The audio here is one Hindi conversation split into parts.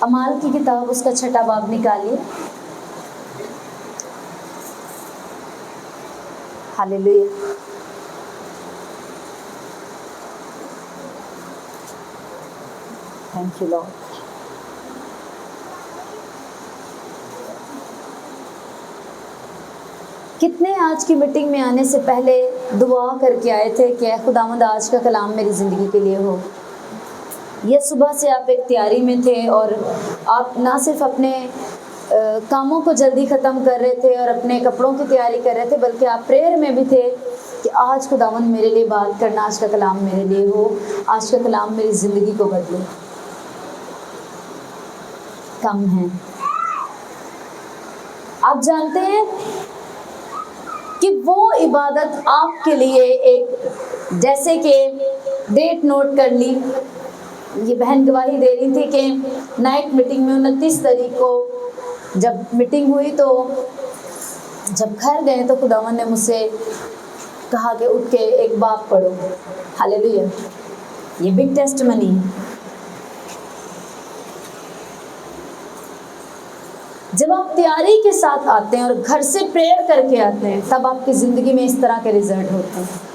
अमाल की किताब उसका 6 बाब निकालिए। हालेलुया। Thank you Lord. कितने आज की मीटिंग में आने से पहले दुआ करके आए थे कि खुदावंद आज का कलाम मेरी ज़िंदगी के लिए हो। ये सुबह से आप एक तैयारी में थे और आप ना सिर्फ अपने कामों को जल्दी ख़त्म कर रहे थे और अपने कपड़ों की तैयारी कर रहे थे, बल्कि आप प्रेयर में भी थे कि आज खुदावंद मेरे लिए बात करना, आज का कलाम मेरे लिए हो, आज का कलाम मेरी ज़िंदगी को बदले। कम है। आप जानते हैं कि वो इबादत आपके लिए एक, जैसे कि डेट नोट कर ली, ये बहन गवाही दे रही थी कि नाइट मीटिंग में 29 तारीख को जब मीटिंग हुई तो जब घर गए तो खुदावन ने मुझसे कहा कि उठ के एक बाब पढ़ो। हालेलुया। ये बिग टेस्टमनी है। जब आप तैयारी के साथ आते हैं और घर से प्रेयर करके आते हैं, तब आपकी ज़िंदगी में इस तरह के रिजल्ट होते हैं।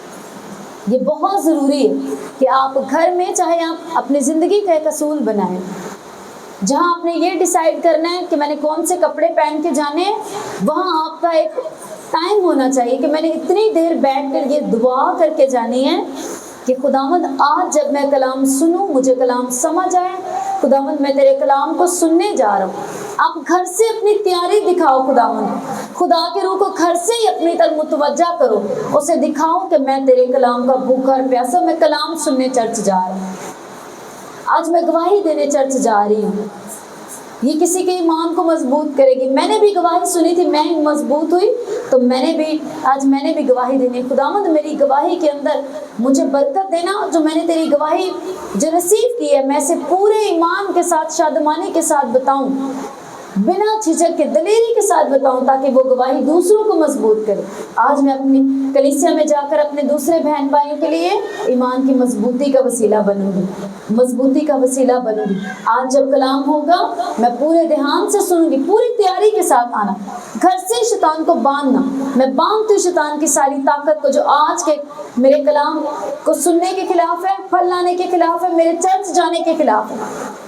ये बहुत ज़रूरी है कि आप घर में, चाहे आप अपनी ज़िंदगी का एक असूल बनाएं, जहां आपने ये डिसाइड करना है कि मैंने कौन से कपड़े पहन के जाने हैं, वहाँ आपका एक टाइम होना चाहिए कि मैंने इतनी देर बैठ कर ये दुआ करके जानी है कि खुदावंद आज जब मैं कलाम सुनूं, मुझे कलाम समझ आए। खुदावंद मैं तेरे कलाम को सुनने जा रहा हूँ। आप घर से अपनी तैयारी दिखाओ। खुदावंद, खुदा के रूह को घर से ही अपनी तरफ मुतवज्जा करो, उसे दिखाओ कि मैं तेरे कलाम का भूखा और प्यासा, मैं कलाम सुनने चर्च जा रहा हूँ, आज मैं गवाही देने चर्च जा रही हूँ। ये किसी के ईमान को मजबूत करेगी। मैंने भी गवाही सुनी थी, मैं मजबूत हुई, तो मैंने भी गवाही देनी। खुदावंद मेरी गवाही के अंदर मुझे बरकत देना, जो मैंने तेरी गवाही जो रिसीव की है, मैं से पूरे ईमान के साथ, शादमानी के साथ बताऊं, बिना झिझक के, दलेरी के साथ बताऊं, ताकि वो गवाही दूसरों को मजबूत करे। आज मैं अपनी कलीसिया में जाकर अपने दूसरे बहन भाइयों के लिए ईमान की मजबूती का वसीला बनूंगी, मजबूती का वसीला बनूंगी। आज जब कलाम होगा मैं पूरे ध्यान से सुनूंगी, पूरी तैयारी के साथ आना। घर से शैतान को बांधना, मैं बांधती हूँ शैतान की सारी ताकत को, जो आज के मेरे कलाम को सुनने के खिलाफ है, फल लाने के खिलाफ है, मेरे चर्च जाने के खिलाफ है।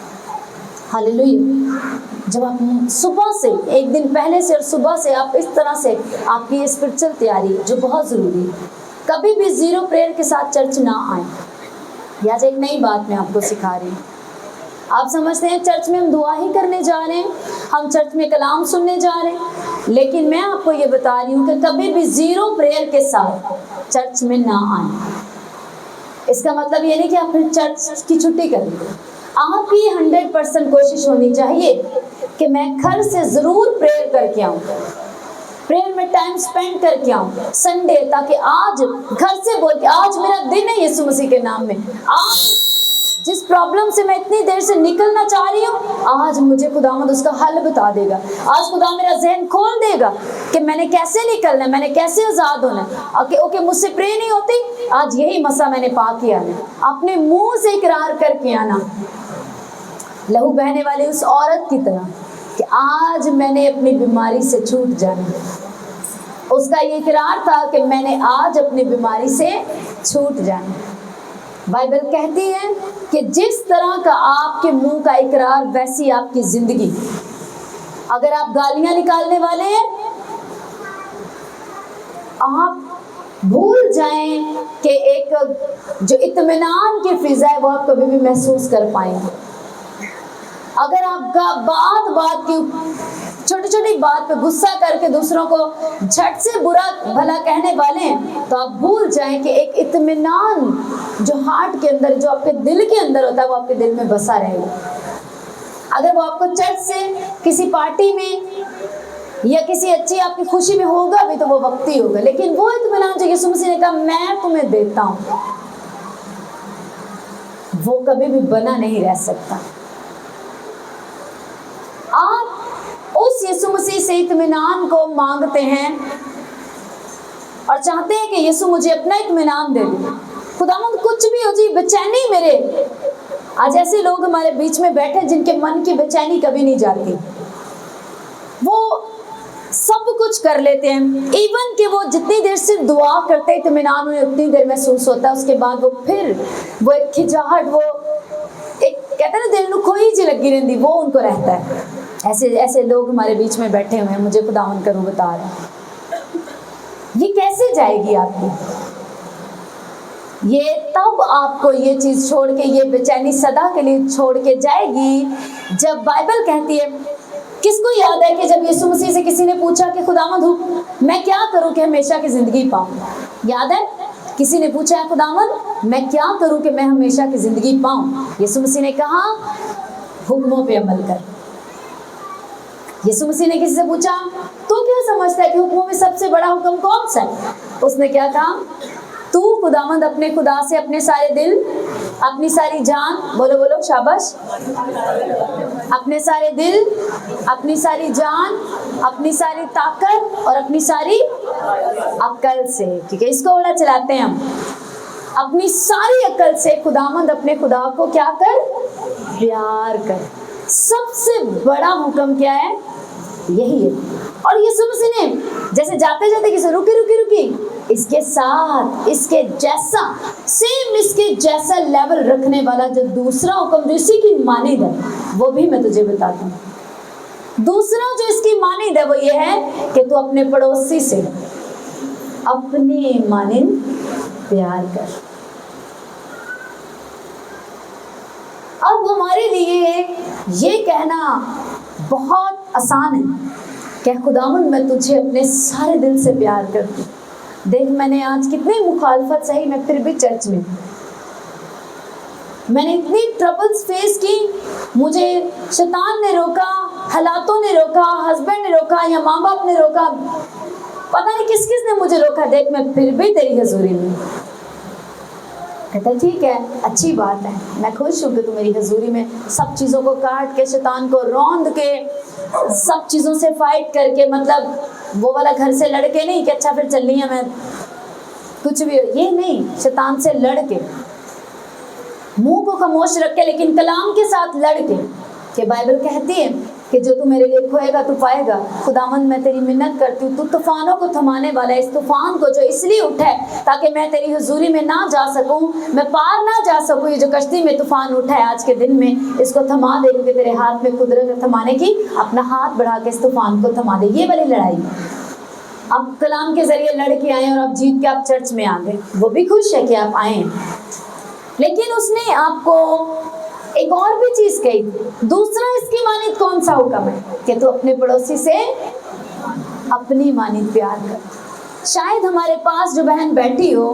हालेलुया। जब आप सुबह से, एक दिन पहले से और सुबह से आप इस तरह से, आपकी ये स्पिरिचुअल तैयारी जो बहुत ज़रूरी है, कभी भी ज़ीरो प्रेयर के साथ चर्च ना आए। आज एक नई बात मैं आपको सिखा रही हूँ। आप समझते हैं चर्च में हम दुआ ही करने जा रहे हैं, हम चर्च में कलाम सुनने जा रहे हैं, लेकिन मैं आपको ये बता रही हूँ कि कभी भी ज़ीरो प्रेयर के साथ चर्च में ना आए। इसका मतलब ये नहीं कि आप फिर चर्च की छुट्टी कर दें। आपकी 100% कोशिश होनी चाहिए कि मैं घर से ज़रूर प्रेयर करके आऊँ, प्रेयर में टाइम स्पेंड करके आऊँ संडे, ताकि आज घर से बोल के, आज मेरा दिन है यीशु मसीह के नाम में, आज जिस प्रॉब्लम से मैं इतनी देर से निकलना चाह रही हूँ, आज मुझे खुदावंद उसका हल बता देगा। आज खुदा मेरा जहन खोल देगा कि मैंने कैसे निकलना है, मैंने कैसे आज़ाद होना है। ओके, मुझसे प्रे नहीं होती, आज यही मसा मैंने पा किया है। अपने मुंह से इकरार करके आना, लहू बहने वाली उस औरत की तरह, कि आज मैंने अपनी बीमारी से छूट जाना। उसका ये इकरार था कि मैंने आज अपनी बीमारी से छूट जाना। बाइबल कहती है कि जिस तरह का आपके मुंह का इकरार, वैसी आपकी जिंदगी। अगर आप गालियां निकालने वाले हैं, आप भूल जाएं कि एक जो इत्मीनान की फिजा है वो आप कभी भी महसूस कर पाएंगे। अगर आप बात की छोटी छोटी बात पे गुस्सा करके दूसरों को झट से बुरा भला कहने वाले हैं, तो आप भूल जाएं कि एक इत्मीनान जो हार्ट के अंदर, जो आपके दिल के अंदर होता है, वो आपके दिल में बसा रहेगा। अगर वो आपको चर्च से, किसी पार्टी में या किसी अच्छी आपकी खुशी में होगा भी, तो वो वक्ती होगा, लेकिन वो इत्मीनान जो यीशु मसीह ने कहा मैं तुम्हें देता हूँ, वो कभी भी बना नहीं रह सकता। आप उस यीशु मसीह से इत्मीनान को मांगते हैं और चाहते हैं कि यीशु मुझे अपना इत्मीनान दे दे। खुदावंद कुछ भी हो जी, बेचैनी मेरे आज ऐसे लोग हमारे बीच में बैठे जिनके मन की बेचैनी कभी नहीं जाती। वो सब कुछ कर लेते हैं, इवन कि वो जितनी देर से दुआ करते हैं इत्मीनान उन्हें उतनी देर महसूस होता है, उसके बाद वो एक खिंचाहट, वो एक कहते हैं ना दिल में खोई जी लगी रहती, वो उनको रहता है। ऐसे लोग हमारे बीच में बैठे हुए हैं, मुझे खुदावन करूं बता रहा है। ये कैसे जाएगी आपकी? ये तब आपको ये चीज छोड़ के, ये बेचैनी सदा के लिए छोड़ के जाएगी जब बाइबल कहती है, किसको याद है कि जब यीशु मसीह से किसी ने पूछा कि खुदावंद मैं क्या करूं कि हमेशा की जिंदगी पाऊं? याद है? किसी ने पूछा है खुदावंद मैं क्या करूं कि मैं हमेशा की जिंदगी पाऊं? यीशु मसीह ने कहा हुक्मों पे अमल कर। यीशु मसीह ने किसी से पूछा तू क्या समझता है कि हुक्मों में सबसे बड़ा हुक्म कौन सा है? उसने क्या कहा? तू खुदावंद अपने खुदा से अपने सारे दिल, अपनी सारी जान, बोलो बोलो शाबाश, अपने सारे दिल, अपनी सारी जान, अपनी सारी ताकत और अपनी सारी अक्ल से, ठीक है, इसको बड़ा चलाते हैं हम, अपनी सारी अक्ल से खुदावंद अपने खुदा को क्या कर? प्यार कर। सबसे बड़ा हुक्म क्या है? यही है। और यीशु मसीह ने जैसे जाते जाते किसी रुकी, इसके साथ इसके जैसा, सेम इसके जैसा लेवल रखने वाला जो दूसरा हुक्म जो इसी की मानिंद है, वो भी मैं तुझे बताता हूँ। दूसरा जो इसकी मानिंद है वो ये है कि तू अपने पड़ोसी से अपनी मानिंद प्यार कर। अब हमारे लिए ये कहना बहुत आसान है कि खुदावंद मैं तुझे अपने सारे दिल से प्यार करती हूँ। देख मैंने आज कितनी मुखालफत सही, मैं फिर भी चर्च में, मैंने इतनी ट्रबल्स फेस की, मुझे शैतान ने रोका, हालातों ने रोका, हस्बैंड ने रोका या माँ बाप ने रोका, पता नहीं किस किस ने मुझे रोका, देख मैं फिर भी तेरी हजूरी में। कहता ठीक है, अच्छी बात है, मैं खुश हूँ कि तू मेरी हजूरी में सब चीज़ों को काट के, शैतान को रौंद के, सब चीज़ों से फाइट करके, मतलब वो वाला घर से लड़के नहीं कि अच्छा फिर चल रही है मैं कुछ भी, ये नहीं, शैतान से लड़ के, मुंह को खामोश रख के लेकिन कलाम के साथ लड़ के, कि बाइबल कहती है कि जो तू मेरे लिए खोएगा तू पाएगा। खुदावंद मैं तेरी मिन्नत करती हूँ, तू तूफानों को थमाने वाला है, इस तूफान को जो इसलिए उठा है ताकि मैं तेरी हुजूरी में ना जा सकूं, मैं पार ना जा सकूं, ये जो कश्ती में तूफान उठा है आज के दिन में, इसको थमा दे, क्योंकि तेरे हाथ में कुदरत है थमाने की, अपना हाथ बढ़ा के इस तूफान को थमा दे। ये वाली लड़ाई अब कलाम के जरिए लड़के आए और अब जीत के आप चर्च में आ गए, वो भी खुश है कि आप आए, लेकिन उसने आपको एक और भी चीज कही। दूसरा इसकी मानित कौन सा हुक्म है? कि तू अपने पड़ोसी से अपनी मानित प्यार कर। शायद हमारे पास जो बहन बैठी हो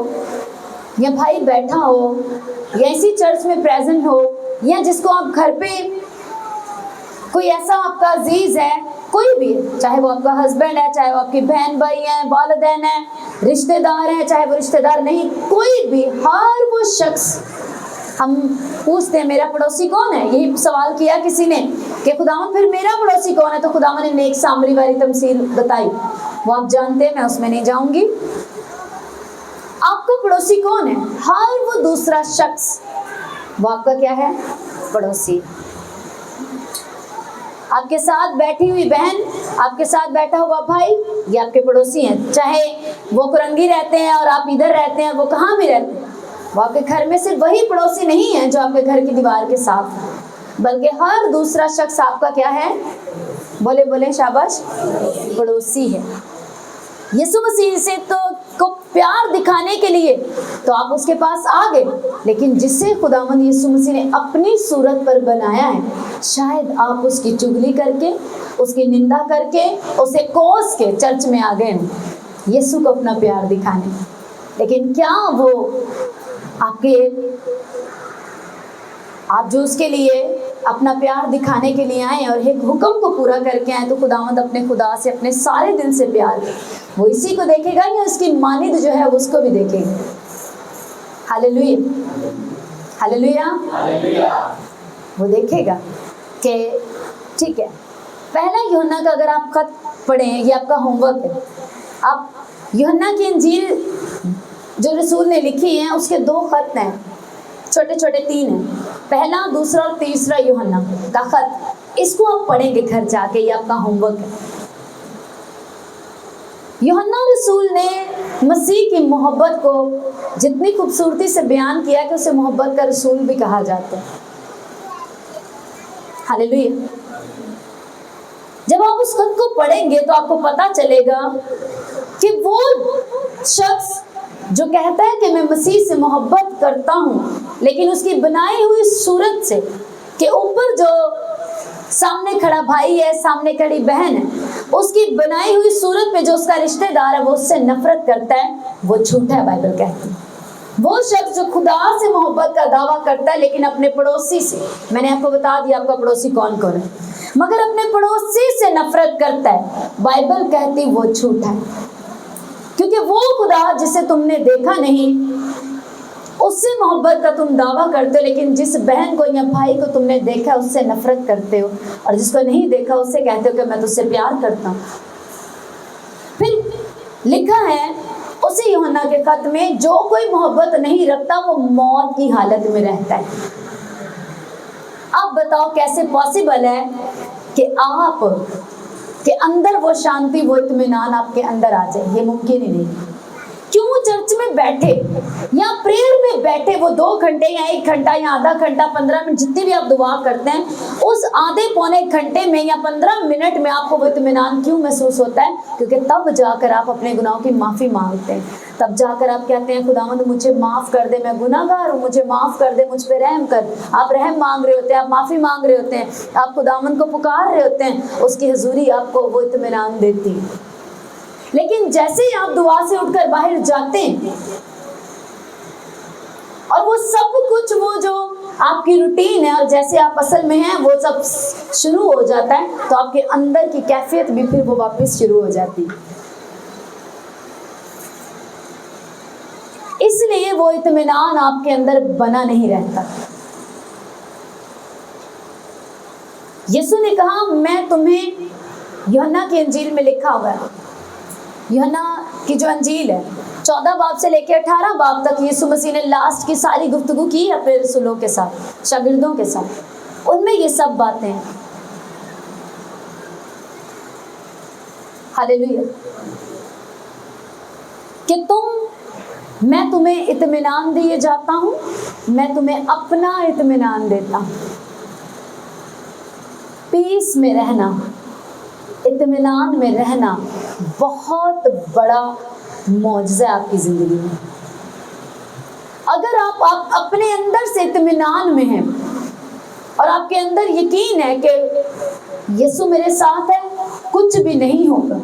या भाई बैठा हो या इसी चर्च में प्रेजेंट हो, या जिसको आप घर पे, कोई ऐसा आपका अजीज है, कोई भी, चाहे वो आपका हस्बैंड है, चाहे वो आपकी बहन भाई है, वालिदैन है, रिश्तेदार है, चाहे वो रिश्तेदार नहीं, कोई भी, हर वो शख्स, हम पूछते हैं मेरा पड़ोसी कौन है? यही सवाल किया किसी ने कि खुदावन फिर मेरा पड़ोसी कौन है? तो खुदावन ने नेक सामरी वाली तमसील बताई, वो आप जानते हैं, मैं उसमें नहीं जाऊंगी। आपका पड़ोसी कौन है? हर वो दूसरा शख्स, वो आपका क्या है? पड़ोसी। आपके साथ बैठी हुई बहन, आपके साथ बैठा हुआ भाई, ये आपके पड़ोसी हैं। चाहे वो कुरंगी रहते हैं और आप इधर रहते हैं, वो कहाँ भी रहते हैं, वो आपके घर में सिर्फ वही पड़ोसी नहीं है जो आपके घर की दीवार के साथ है, बल्कि हर दूसरा शख्स आपका क्या है? बोले बोले शाबाश, पड़ोसी है। यीशु मसीह से तो को प्यार दिखाने के लिए तो आप उसके पास आ गए, लेकिन जिसे खुदावंद यीशु मसीह ने अपनी सूरत पर बनाया है, शायद आप उसकी चुगली करके, उसकी निंदा करके, उसे कोस के चर्च में आ गए यीशु को अपना प्यार दिखाने। लेकिन क्या वो आप जो उसके लिए अपना प्यार दिखाने के लिए आए और एक हुक्म को पूरा करके आए, तो खुदावंद अपने खुदा से अपने सारे दिल से प्यार करे, वो इसी को देखेगा या उसकी मानिद जो है उसको भी देखेगा। हालेलुया, हालेलुया, वो देखेगा कि ठीक है। पहला यूहन्ना का अगर आप खत पढ़ें, ये आपका होमवर्क है, आप यूहन्ना की इंजील जो रसूल ने लिखी है उसके 2 खत हैं, छोटे छोटे 3 हैं। पहला, दूसरा और तीसरा यूहन्ना का खत, इसको आप पढ़ेंगे घर जाके, ये आपका होमवर्क है। यूहन्ना रसूल ने मसीह की मोहब्बत को जितनी खूबसूरती से बयान किया कि उसे मोहब्बत का रसूल भी कहा जाता है। हालेलुया। जब आप उस खत को पढ़ेंगे तो आपको पता चलेगा कि वो शख्स जो कहता है कि मैं मसीह से मोहब्बत करता हूँ, लेकिन उसकी बनाई हुई सूरत से के ऊपर जो सामने खड़ा भाई है, सामने खड़ी बहन है, उसकी बनाई हुई सूरत पे जो उसका रिश्तेदार है वो उससे नफरत करता है, वो झूठा है। बाइबल कहती है वो शख्स जो खुदा से मोहब्बत का दावा करता है लेकिन अपने पड़ोसी से, मैंने आपको बता दिया आपका पड़ोसी कौन कौन है, मगर अपने पड़ोसी से नफरत करता है, बाइबल कहती वो झूठा है। क्योंकि वो खुदा जिसे तुमने देखा नहीं उससे मोहब्बत का तुम दावा करते हो, लेकिन जिस बहन को या भाई को तुमने देखा उससे नफरत करते हो, और जिसको नहीं देखा उससे कहते हो कि मैं तुझसे प्यार करता हूँ। फिर लिखा है उसी यूहन्ना के खत में, जो कोई मोहब्बत नहीं रखता वो मौत की हालत में रहता है। अब बताओ कैसे पॉसिबल है कि आप के अंदर वो शांति, वो इत्मीनान आपके अंदर आ जाए? ये मुमकिन ही नहीं। क्यों चर्च में बैठे या प्रेयर में बैठे वो 2 घंटे या 1 घंटा या आधा घंटा 15 मिनट जितनी भी आप दुआ करते हैं, उस आधे पौने घंटे में या 15 मिनट में आपको वो इत्मीनान क्यों महसूस होता है? क्योंकि तब जाकर आप अपने गुनाहों की माफ़ी मांगते हैं, तब जाकर आप कहते हैं खुदावंद मुझे माफ़ कर दे, मैं गुनाहगार हूँ, मुझे माफ़ कर दे, मुझ पे रहम कर। आप रहम मांग रहे होते हैं, आप माफ़ी मांग रहे होते हैं, आप खुदावंद को पुकार रहे होते हैं, उसकी हुजूरी आपको वो इत्मीनान देती है। लेकिन जैसे ही आप दुआ से उठकर बाहर जाते हैं और वो सब कुछ, वो जो आपकी रूटीन है और जैसे आप असल में हैं वो सब शुरू हो जाता है, तो आपके अंदर की कैफियत भी फिर वो वापस शुरू हो जाती है। इसलिए वो इत्मीनान आपके अंदर बना नहीं रहता। यीशु ने कहा मैं तुम्हें, यूहन्ना की अंजील में लिखा हुआ है, यूहन्ना की जो अंजील है 14 बाब से लेकर 18 बाब तक यीशु मसीह ने लास्ट की सारी गुफ्तगू की अपने रसूलों के साथ, शागिर्दों के साथ, उनमें ये सब बातें हैं। हालेलुया। कि मैं तुम्हें इत्मीनान दिए जाता हूँ, मैं तुम्हें अपना इत्मीनान देता हूँ। पीस में रहना, इत्मीनान में रहना बहुत बड़ा मौजज़ा है आपकी ज़िंदगी में। अगर आप अपने अंदर से इत्मीनान में हैं और आपके अंदर यकीन है कि यीशु मेरे साथ है, कुछ भी नहीं होगा,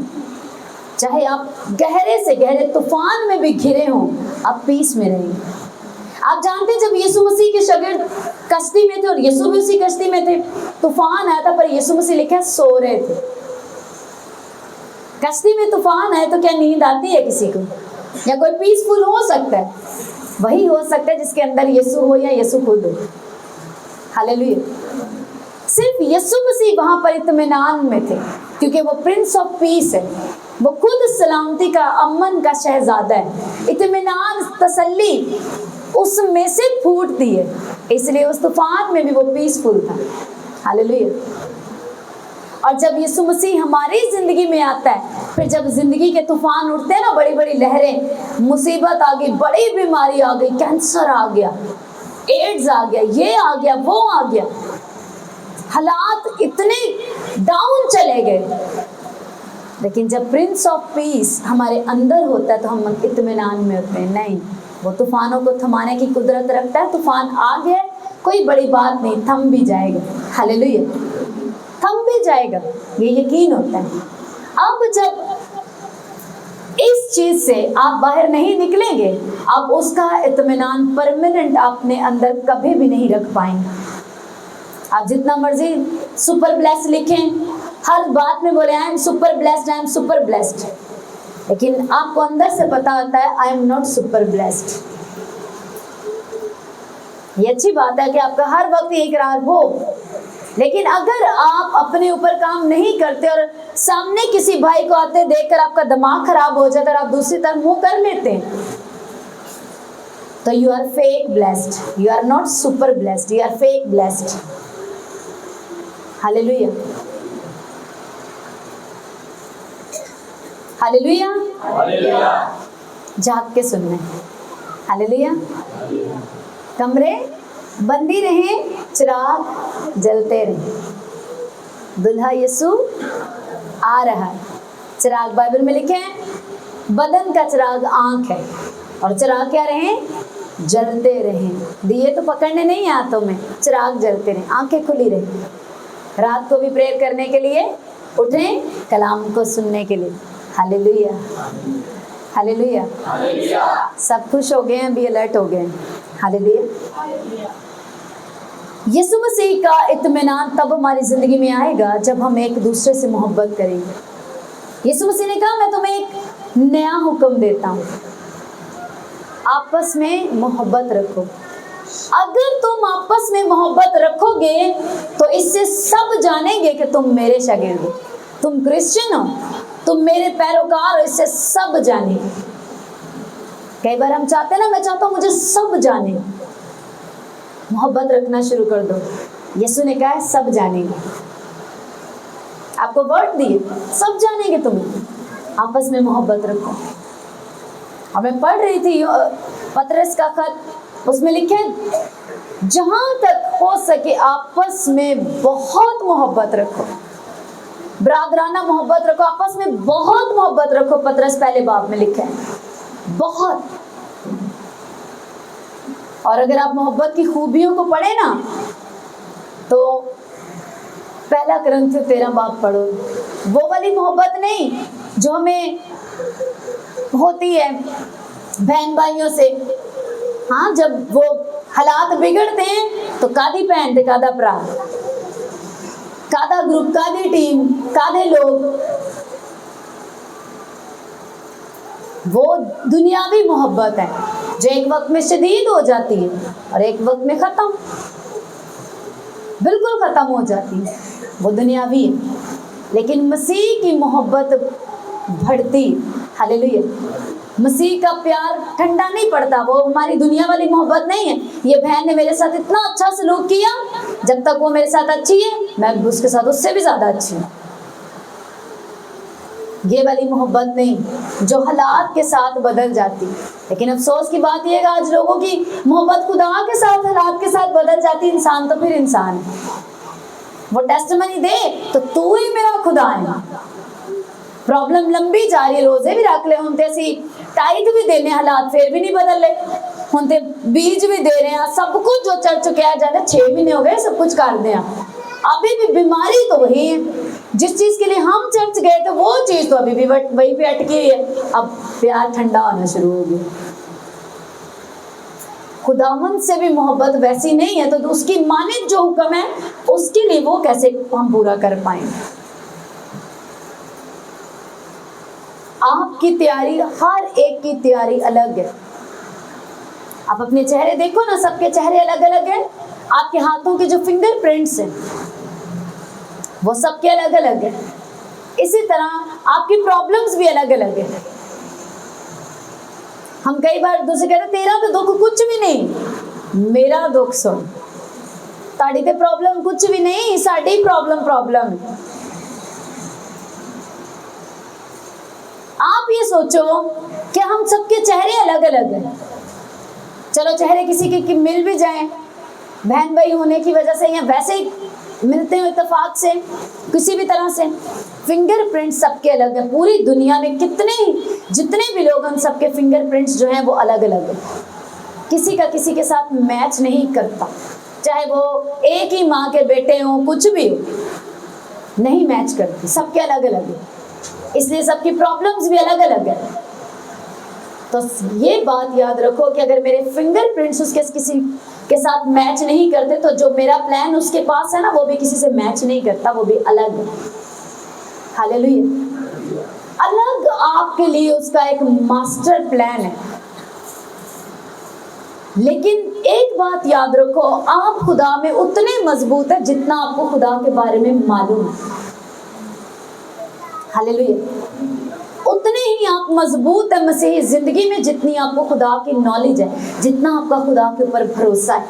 चाहे आप गहरे से गहरे तूफान में भी घिरे हों, आप पीस में रहेंगे। आप जानते हैं जब यीशु मसीह के शागिर्द कश्ती में थे और यीशु भी उसी कश्ती में थे, तूफान आया था पर यीशु मसीह लिखा सो रहे थे। कश्ती में तूफान आए तो क्या नींद आती है किसी को? या कोई पीसफुल हो सकता है? वही हो सकता है जिसके अंदर यीशु हो या यीशु खुद हो। हालेलुया। सिर्फ यीशु मसीह वहां पर इत्मीनान में थे क्योंकि वो प्रिंस ऑफ पीस है, वो खुद सलामती का, अमन का शहजादा है। इत्मीनान, तसल्ली उसमें से फूटती है, इसलिए उस तूफान में भी वो पीसफुल था। हालेलुया। और जब यीशु मसीह हमारी जिंदगी में आता है, फिर जब जिंदगी के तूफान उठते हैं ना, बड़ी बड़ी लहरें, मुसीबत आ गई, बड़ी बीमारी आ गई, कैंसर आ गया, एड्स आ गया, ये आ गया, वो आ गया, हालात इतने डाउन चले गए, लेकिन जब प्रिंस ऑफ पीस हमारे अंदर होता है तो हम इत्मीनान में होते हैं। नहीं, वो तूफानों को थमाने की कुदरत रखता है। तूफान आ गया, कोई बड़ी बात नहीं, थम भी जाएगा। हालेलुया, थम भी जाएगा, ये यकीन होता है। अब जब इस चीज से आप बाहर नहीं निकलेंगे, आप उसका इत्मीनान परमानेंट अपने अंदर कभी भी नहीं रख पाएंगे। आप जितना मर्जी सुपर ब्लेस लिखें, हर बात में बोले I am super blessed, I am super blessed, लेकिन आपको अंदर से पता होता है I am not super blessed. ये अच्छी बात है कि आपका हर वक्त ये इकरार हो, लेकिन अगर आप अपने ऊपर काम नहीं करते और सामने किसी भाई को आते देखकर आपका दिमाग खराब हो जाता है और आप दूसरी तरफ मुंह कर लेते हैं, तो you are fake blessed, you are not super blessed, you are fake blessed. Hallelujah, hallelujah, जाग के सुनना है। हालेलुया। कमरे बंदी रहे, चिराग जलते रहे। दुल्हा यीशु आ रहा है। चिराग बाइबल में लिखे हैं, बदन का चिराग आंख है, और चिराग क्या रहे? जलते रहे। दिए तो पकड़ने नहीं है हाथों में, चिराग जलते रहे, आंखें खुली रही। रात को भी प्रेयर करने के लिए उठें, कलाम को सुनने के लिए। Hallelujah, hallelujah. सब खुश हो गए हैं, अभी अलर्ट हो गए हैं। हालेलुया। यीशु मसीह का इत्मीनान तब हमारी जिंदगी में आएगा जब हम एक दूसरे से मोहब्बत करेंगे। यीशु मसीह ने कहा, मैं तुम्हें एक नया हुक्म देता हूँ, आपस में मोहब्बत रखो। अगर तुम आपस में मोहब्बत रखोगे तो इससे सब जानेंगे कि तुम मेरे शागिर्द हो, तुम क्रिश्चियन हो, तुम मेरे पैरोकार हो, इससे सब जानेंगे। कई बार हम चाहते हैं ना, मैं चाहता हूँ मुझे सब जाने। मोहब्बत रखना शुरू कर दो। यीशु ने कहा है सब जानेंगे, आपको वर्ड दिए, सब जानेंगे तुम्हें। आपस में मोहब्बत रखो। और मैं पढ़ रही थी पतरस का खत, उसमें लिखे जहां तक हो सके आपस में बहुत मोहब्बत रखो, ब्रादराना मोहब्बत रखो, आपस में बहुत मोहब्बत रखो। पतरस पहले बाब में लिखा है बहुत। और अगर आप मोहब्बत की खूबियों को पढ़े ना, तो पहला Corinthians 13 बाब पढ़ो। वो वाली मोहब्बत नहीं जो हमें होती है बहन भाइयों से। हाँ, जब वो हालात बिगड़ते हैं तो कादी पहनते, कादा भरा, कादा ग्रुप, कादी टीम, कादे लोग, वो दुनियावी मोहब्बत है जो एक वक्त में शदीद हो जाती है और एक वक्त में खत्म, बिल्कुल खत्म हो जाती है। वो दुनियावी है। लेकिन मसीह की मोहब्बत बढ़ती। हालेलुया। मसीह का प्यार ठंडा नहीं पड़ता। वो हमारी दुनिया वाली मोहब्बत नहीं है। ये बहन ने मेरे साथ इतना अच्छा सलूक किया, जब तक वो मेरे साथ अच्छी है मैं उसके साथ उससे भी ज्यादा अच्छी हूँ। ये वाली मोहब्बत नहीं जो हालात के साथ बदल जाती। लेकिन अफसोस की बात यह है, आज लोगों की मोहब्बत खुदा के साथ, हालात के साथ बदल जाती। इंसान तो फिर इंसान है। वो टेस्टिमनी दे तो तू ही मेरा खुदा है। प्रॉब्लम लंबी जा रही है, रोजे भी रख ले होंगे, असी टाइट भी देने, हालात फिर भी नहीं बदल ले होंगे, बीज भी दे रहे हैं, सब कुछ जो चल चुका है, जाने 6 महीने हो गए सब कुछ कर दे, अभी भी बीमारी तो वही है। जिस चीज के लिए हम चर्च गए थे वो चीज तो अभी भी वहीं पे अटकी हुई है। अब प्यार ठंडा होना शुरू हो गया। खुदावंद से भी मोहब्बत वैसी नहीं है, तो उसकी मानित जो हुक्म है उसके लिए वो कैसे हम पूरा कर पाएंगे। आपकी तैयारी, हर एक की तैयारी अलग है। आप अपने चेहरे देखो ना, सबके चेहरे अलग अलग हैं। आपके हाथों के जो फिंगरप्रिंट्स हैं वो सबके अलग अलग है। इसी तरह आपकी प्रॉब्लम्स भी अलग अलग है। हम कई बार दूसरे कहते तेरा तो दुख कुछ भी नहीं, मेरा दुख सुन, ताड़ी ते प्रॉब्लम कुछ भी नहीं, साड़ी प्रॉब्लम है। आप ये सोचो कि हम सबके चेहरे अलग अलग हैं। चलो चेहरे किसी के मिल भी जाएं, बहन भाई होने की वजह से या वैसे ही मिलते हो इत्तेफाक से, किसी भी तरह से, फिंगरप्रिंट सबके अलग है। पूरी दुनिया में जितने भी लोग, उन सबके फिंगरप्रिंट्स जो हैं वो अलग अलग है। किसी का किसी के साथ मैच नहीं करता, चाहे वो एक ही माँ के बेटे हों, कुछ भी हो, नहीं मैच करती, सबके अलग अलग है। इसलिए सबकी प्रॉब्लम्स भी अलग अलग है। तो ये बात याद रखो कि अगर मेरे फिंगरप्रिंट्स उसके किसी के साथ मैच नहीं करते, तो जो मेरा प्लान उसके पास है ना, वो भी किसी से मैच नहीं करता, वो भी अलग है। हालेलुया। अलग आपके लिए उसका एक मास्टर प्लान है। लेकिन एक बात याद रखो, आप खुदा में उतने मजबूत है जितना आपको खुदा के बारे में मालूम है। हालेलुया। उतने ही आप मजबूत है मसीही जिंदगी में, जितनी आपको खुदा की नॉलेज है, जितना आपका खुदा के ऊपर भरोसा है,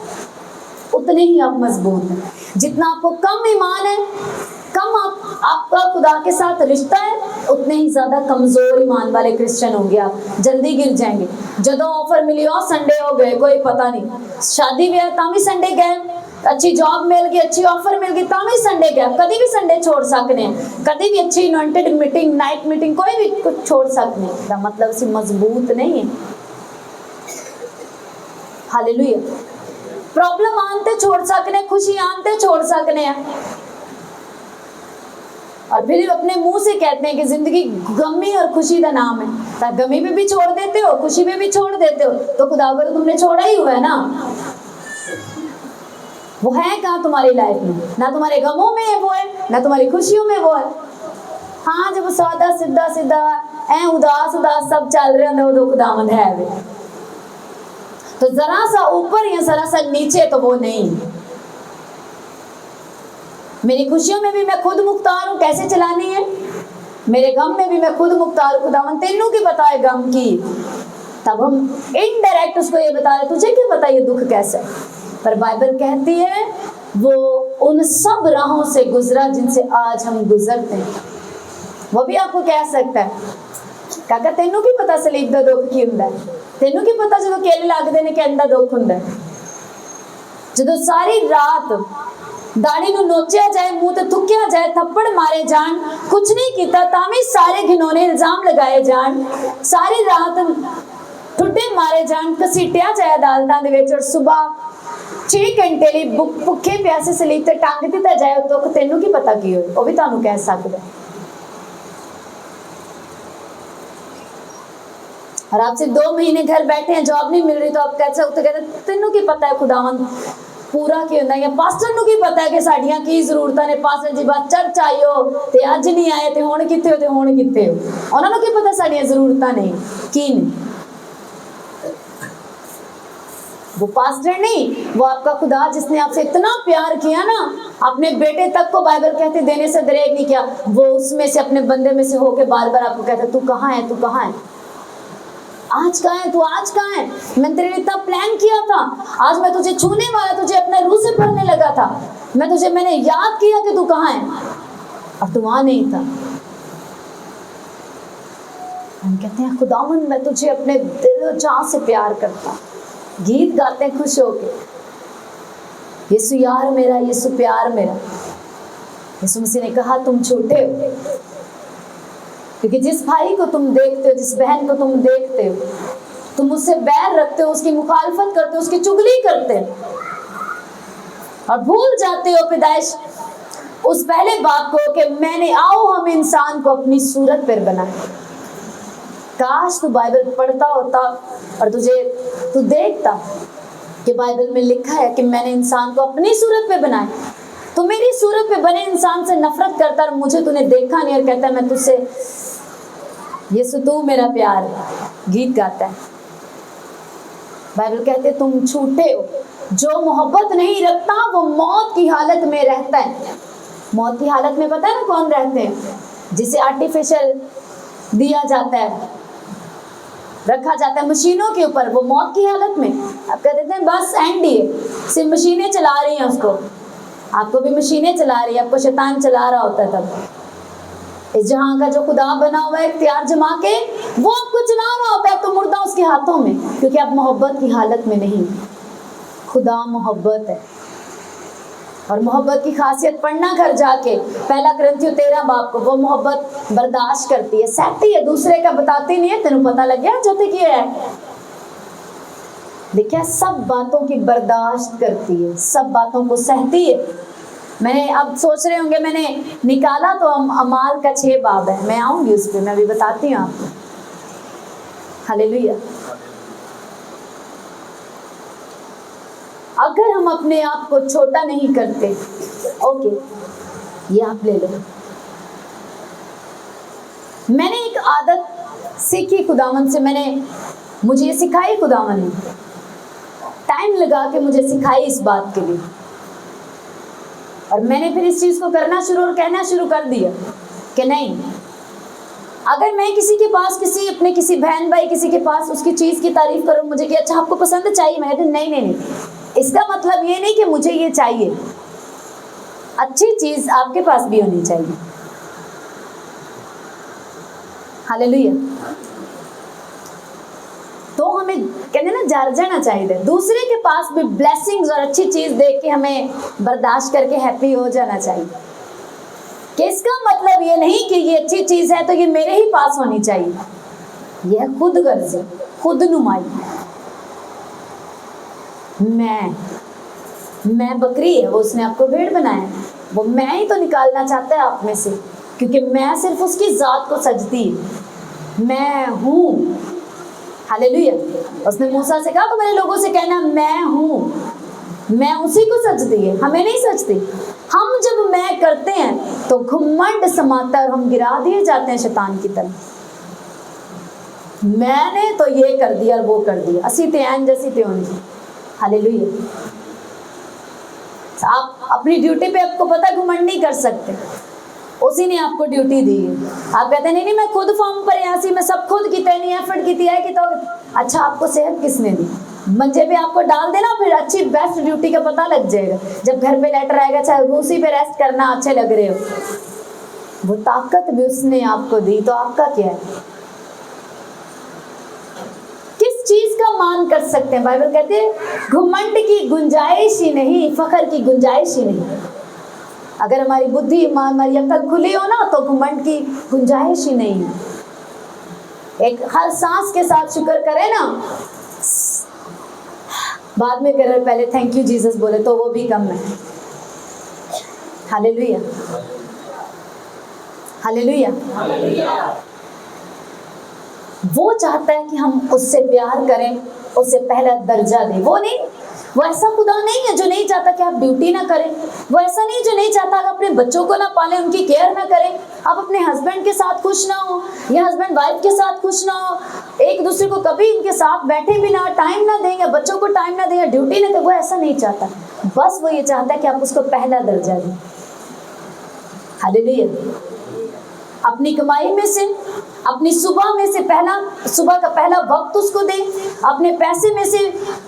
उतने ही आप मजबूत हैं। जितना आपको कम ईमान है, कम आपका खुदा के साथ रिश्ता है, उतने ही ज्यादा कमजोर ईमान वाले क्रिश्चियन होंगे आप, जल्दी गिर जाएंगे। जदों ऑफर मिली हो संडे हो गए, कोई पता नहीं, शादी भी है तामी संडे गए, अच्छी जॉब मिल गई, अच्छी ऑफर मिल गई तामी संडे गए, कभी भी संडे छोड़ सकते हैं, कभी भी अच्छी इनवांटेड मीटिंग, नाइट मीटिंग, कोई भी कुछ छोड़ सकते हैं, मतलब से मजबूत नहीं है। हालेलुया। प्रॉब्लम आनते छोड़ सकने, खुशी आनते छोड़ सकने हैं, और फिर अपने मुंह से कहते हैं कि जिंदगी गमी और खुशी का नाम है। तो गमी में भी छोड़ देते हो, खुशी में भी छोड़ देते हो, तो खुदा को तुमने छोड़ा ही हुआ है ना। वो है कहाँ तुम्हारी लाइफ में? ना तुम्हारे गमों में है वो है, ना तुम्हारी खुशियों में वो है। हाँ, जब सादा सीधा सीधा उदास उदास सब चल रहे होंगे, वो खुदावंद है वे। तो जरा सा ऊपर या जरा सा नीचे तो वो नहीं। मेरी खुशियों में भी मैं खुद मुख्तार हूँ, कैसे चलानी है। मेरे गम में भी मैं खुद मुख्तार हूँ, खुदावन तेनू की पता है गम की। तब हम इनडायरेक्ट उसको ये बता रहे, तुझे क्या पता ये दुख कैसा है। पर बाइबल कहती है वो उन सब राहों से गुजरा जिनसे आज हम गुजरते हैं। वो भी आपको कह सकता है, काका तेनू की पता सलीब दा दुख की हुंदा है, तेनू की पता जो केले लगते ने कहने दा दुख हुंदा है। जो सारी रात दाढ़ी नूं नोचिया जाए, मुंह ते थुकिया जाए, थप्पड़ मारे जान, कुछ नहीं किया तामी सारे घिनौने इल्जाम लगाए जान, सारी रात ठुड्डे मारे जान, घसीटिया जाए अदालतां दे विच, और सुबह 6 घंटे लई भुखे प्यासे सलीब ते टंग दिता जाए, दुख तेनू की पता की होए। वो भी तुहानूं कह सकदा है। और आप सिर्फ 2 महीने घर बैठे हैं, जॉब नहीं मिल रही, तो आप कह सकते, कहते तेनू की पता है खुदावंद पूरा की हुंदा है। पास्टर नूं की पता है कि साडियां की जरूरतां ने, पास्टर जी बात चर्च आयो ते अज नहीं आए ते हुण कित्थे हो, ते हुण कित्थे हो। उन्हां नूं की पता साडियां जरूरतां नहीं की नहीं। वो पास्टर नहीं, वो आपका खुदा जिसने आपसे इतना प्यार किया ना, अपने बेटे तक को बाइबल कहते देने से दरेग नहीं किया। वो उसमें से अपने बंदे में से होके बार बार आपको कहता, तू कहाँ है, तू कहाँ है, आज कहाँ है, तू आज कहाँ है। मैंने तेरे लिए इतना प्लान किया था, आज मैं तुझे छूने वाला, तुझे अपने रूह से भरने लगा था, मैंने याद किया कि तू कहाँ है, अब तू वहां नहीं था। हम कहते हैं खुदावंद मैं तुझे अपने दिल और जान से प्यार करता, गीत गाते हैं खुश होके, यीशु यार मेरा, यीशु प्यार मेरा। यीशु मसीह ने कहा तुम छोटे हो, क्योंकि जिस भाई को तुम देखते हो, जिस बहन को तुम देखते हो, तुम उससे बैर रखते हो, उसकी मुखालफत करते हो, उसकी चुगली करते हो, और भूल जाते हो पैदाइश उस पहले बाप को कि मैंने आओ हम इंसान को अपनी सूरत पर बनाए। काश तू बाइबल पढ़ता होता और तू देखता कि बाइबल में लिखा है कि मैंने इंसान को अपनी सूरत पे बनाया। तो मेरी सूरत पे बने इंसान से नफरत करता और मुझे तूने देखा नहीं, और कहता है मैं तुझसे, यीशु तू मेरा प्यार, गीत गाता है। बाइबल कहते तुम छूटे हो, जो मोहब्बत नहीं रखता वो मौत की हालत में रहता है। मौत की हालत में पता है ना कौन रहते हैं? जिसे आर्टिफिशियल दिया जाता है, रखा जाता है मशीनों के ऊपर, वो मौत की हालत में। आप कह देते हैं बस एंड ही है, सिर्फ मशीनें चला रही हैं उसको। आपको भी मशीनें चला रही है, आपको शैतान चला रहा होता है। तब इस जहां का जो खुदा बना हुआ है इख्तियार जमा के, वो आपको चला रहा होता है, तो मुर्दा उसके हाथों में, क्योंकि आप मोहब्बत की हालत में नहीं। खुदा मोहब्बत है, और मोहब्बत की खासियत पढ़ना घर जाके, पहला ग्रंथियों 13 बाब को। वो मोहब्बत बर्दाश्त करती है, सहती है, दूसरे का बताती नहीं है। तेनू पता लग गया जो ते किया है, देखिए सब बातों की बर्दाश्त करती है, सब बातों को सहती है। मैंने अब सोच रहे होंगे मैंने निकाला तो अमाल का 6 बाब है, मैं आऊंगी उस पर, मैं भी बताती हूँ आपको। हालेलुया। अगर हम अपने आप को छोटा नहीं करते, ओके ये आप ले लो। मैंने एक आदत सीखी खुदावन से, मुझे ये सिखाई खुदावन ने, टाइम लगा के मुझे सिखाई इस बात के लिए, और मैंने फिर इस चीज को करना शुरू और कहना शुरू कर दिया कि नहीं, अगर मैं किसी के पास अपने किसी बहन भाई किसी के पास उसकी चीज की तारीफ करूं, मुझे कि अच्छा आपको पसंद है, चाहिए, मैं कहती नहीं नहीं नहीं, इसका मतलब ये नहीं कि मुझे ये चाहिए, अच्छी चीज आपके पास भी होनी चाहिए। हालेलुया। तो हमें कहते ना जार जाना चाहिए, दूसरे के पास भी ब्लेसिंग्स और अच्छी चीज देख के हमें बर्दाश्त करके हैप्पी हो जाना चाहिए। कि इसका मतलब ये नहीं कि ये अच्छी चीज है तो ये मेरे ही पास होनी चाहिए, यह खुद गर्ज है, खुद नुमाई। मैं बकरी है, वो उसने आपको भेड़ बनाया, वो मैं ही तो निकालना चाहता है आप में से, क्योंकि मैं सिर्फ उसकी जात को सजती मैं हूँ। हालेलुया। उसने मूसा से कहा तो मेरे लोगों से कहना मैं हूँ, मैं उसी को सजती है, हमें नहीं सजती। हम जब मैं करते हैं तो घमंड समाता है और हम गिरा दिए जाते हैं शैतान की तरफ। मैंने तो ये कर दिया और वो कर दिया, असी त्यान जैसी त्यों जी। हालेलुया। आप अपनी ड्यूटी पे आपको पता घमंड नहीं कर सकते, उसी ने आपको ड्यूटी दी है। आप कहते नहीं मैं खुद फॉर्म पर आसी, मैं सब खुद की नहीं एफर्ट की है कि तो अच्छा आपको सेहत किसने दी? मंजे पे आपको डाल देना, फिर अच्छी बेस्ट ड्यूटी का पता लग जाएगा। जब घर पे लेटर आएगा चाहे उसी पे रेस्ट करना अच्छे लग रहे हो, वो ताकत भी उसने आपको दी, तो आपका क्या है? किस चीज का मान कर सकते हैं? बाइबल कहते हैं घमंड की गुंजाइश ही नहीं, फखर की गुंजाइश ही नहीं। अगर हमारी बुद्धि हमारी अकल खुली हो ना तो घमंड की गुंजाइश ही नहीं है। एक हर सांस के साथ शुक्र करें ना, बाद में करें, पहले थैंक यू जीसस बोले तो वो भी कम है। Hallelujah, hallelujah. वो चाहता है कि हम उससे प्यार करें, उससे पहला दर्जा दें। वो ऐसा खुदा नहीं है जो नहीं चाहता कि आप ड्यूटी ना करें। वो ऐसा नहीं जो नहीं चाहता कि अपने बच्चों को ना पालें, उनकी केयर ना करें, आप अपने हस्बैंड के साथ खुश ना हो या हस्बैंड वाइफ के साथ खुश ना हो, एक दूसरे को कभी इनके साथ बैठे भी ना, टाइम ना देंगे, बच्चों को टाइम ना देंगे, ड्यूटी ना करें। वो ऐसा नहीं चाहता, बस वो ये चाहता है कि आप उसको पहला दर्जा दें। हालेलुया। अपनी कमाई में से, अपनी सुबह में से सुबह का पहला वक्त उसको दें, अपने पैसे में से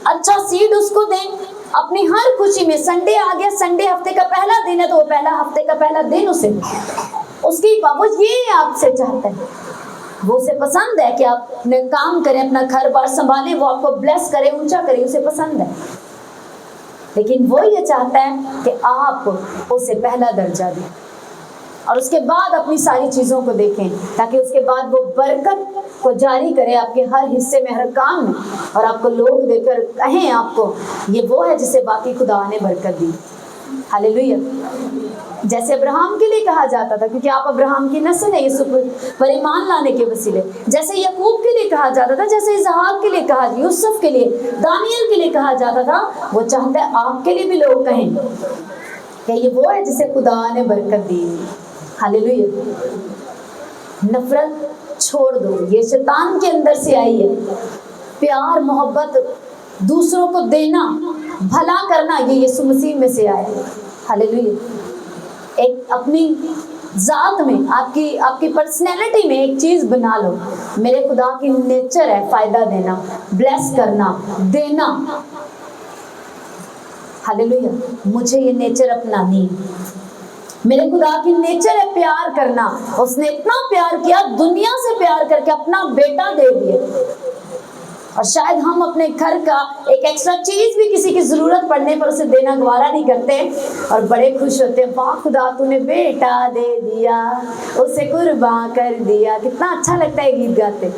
अच्छा सीड उसको दें, अपनी हर खुशी में। संडे आ गया, संडे हफ्ते का पहला दिन है तो वो पहला हफ्ते का पहला दिन उसे उसकी वो ये आपसे चाहता है। वो उसे पसंद है कि आप अपने काम करें, अपना घर बार संभालें, वो आपको ब्लेस करे, ऊंचा करे, उसे पसंद है। लेकिन वो ये चाहता है कि आप उसे पहला दर्जा दें और उसके बाद अपनी सारी चीज़ों को देखें, ताकि उसके बाद वो बरकत को जारी करे आपके हर हिस्से में, हर काम में, और आपको लोग देकर कहें आपको ये वो है जिसे बाकी खुदा ने बरकत दी। हालेलुया। जैसे अब्राहम के लिए कहा जाता था, क्योंकि आप अब्राहम की नस्ल है, यीशु पर ईमान लाने के वसीले। जैसे याकूब के लिए कहा जाता था, जैसे इसहाक के लिए कहा, यूसुफ के लिए, दानियल के लिए कहा जाता था, वो चाहता है आपके लिए भी लोग कहें कि ये वो है जिसे खुदा ने बरकत दी। हालेलुया। नफरत छोड़ दो, ये शैतान के अंदर से आई है। प्यार, मोहब्बत, दूसरों को देना, भला करना, ये यीशु मसीह में से आया है। हालेलुया। एक अपनी जात में, आपकी पर्सनैलिटी में एक चीज बना लो, मेरे खुदा की नेचर है फायदा देना, ब्लेस करना, देना। हालेलुया। मुझे ये नेचर अपनानी है। मेरे खुदा की नेचर है प्यार करना। उसने इतना प्यार किया, दुनिया से प्यार करके अपना बेटा दे दिया। और शायद हम अपने घर का एक एक्स्ट्रा चीज भी किसी की जरूरत पड़ने पर उसे देना गवारा नहीं करते और बड़े खुश होते हैं, वाह खुदा तूने बेटा दे दिया, उसे कुर्बान कर दिया। कितना अच्छा लगता है गीत गाते।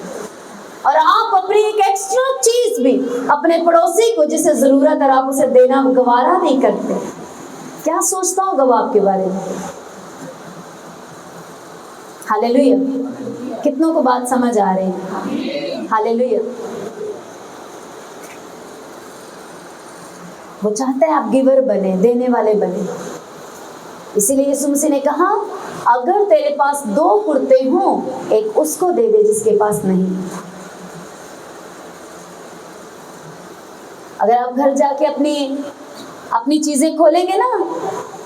और आप अपनी एक एक्स्ट्रा चीज भी अपने पड़ोसी को जिसे जरूरत है, आप उसे देना गवारा नहीं करते। क्या सोचता होगा वो आपके बारे में? हालेलुया। कितनों को बात समझ आ रही है? हालेलुया। वो चाहता है आप गिवर बने, देने वाले बने। इसीलिए यीशु मसीह ने कहा अगर तेरे पास 2 कुर्ते हों, एक उसको दे दे जिसके पास नहीं। अगर आप घर जाके अपनी चीजें खोलेंगे ना,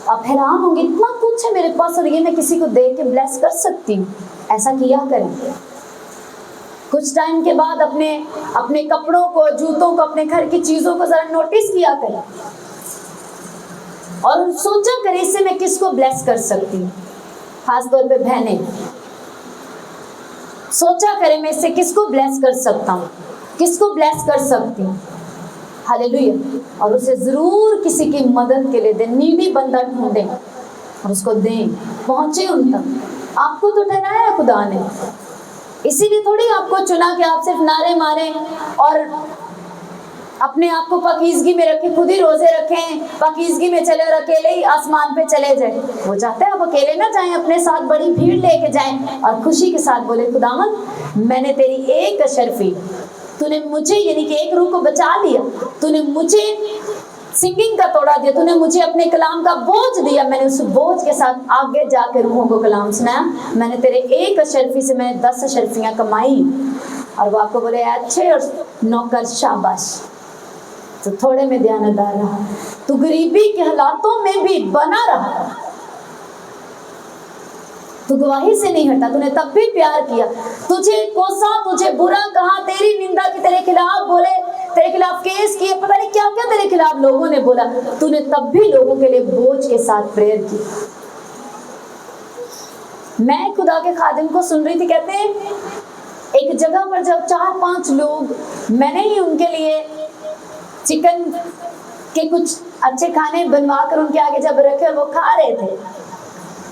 आप हैरान होंगे, इतना कुछ कुछ है मेरे पास और ये मैं किसी को दे के ब्लेस कर सकती हूँ, ऐसा किया करें। कुछ टाइम के बाद अपने कपड़ों को, जूतों को, अपने घर की चीजों को जरा नोटिस किया करें और सोचा करें इससे मैं किसको ब्लेस कर सकती हूँ। खासतौर पे बहनें, सोचा करें मैं इससे किसको ब्लेस कर सकता हूँ, किसको ब्लेस कर सकती हूँ। हालेलुया। और उसे जरूर किसी की मदद के लिए दें, नीडी बंदा ढूंढें और उसको दें, पहुंचे उन तक। आपको तो ठहराया है खुदा ने, इसीलिए थोड़ी आपको चुना कि आप सिर्फ नारे मारें और अपने आप को पाकीज़गी में रखें, खुद ही रोजे रखें, पाकीज़गी में चले और अकेले ही आसमान पे चले जाए। वो चाहते हैं आप अकेले ना जाएं, अपने साथ बड़ी भीड़ लेके जाएं और खुशी के साथ बोले, खुदावंद मैंने तेरी एक अशरफी, तूने मुझे यानी कि एक रूह को बचा लिया, तूने मुझे सिंगिंग का तोड़ा दिया, तूने मुझे अपने कलाम का बोझ दिया, मैंने उस बोझ के साथ आगे जाकर रूहों को कलाम सुनाया। मैंने तेरे एक अशरफी से मैंने 10 अशरफियाँ कमाई। और वो आपको बोले अच्छे और नौकर शाबाश, तो थोड़े में ध्यानदार रहा, तू गरीबी के हालातों में भी बना रहा, तू गवाही से नहीं हटा, तूने तब भी प्यार किया, तुझे कोसा, तुझे बुरा कहा, तेरी निंदा की, तेरे खिलाफ बोले, तेरे खिलाफ केस किए, पता नहीं क्या क्या तेरे खिलाफ लोगों ने बोला, तूने तब भी लोगों के लिए बोझ के साथ प्रेयर की। मैं खुदा के खादिम को सुन रही थी, कहते हैं एक जगह पर जब 4-5 लोग, मैंने ही उनके लिए चिकन के कुछ अच्छे खाने बनवा कर उनके आगे जब रखे और वो खा रहे थे,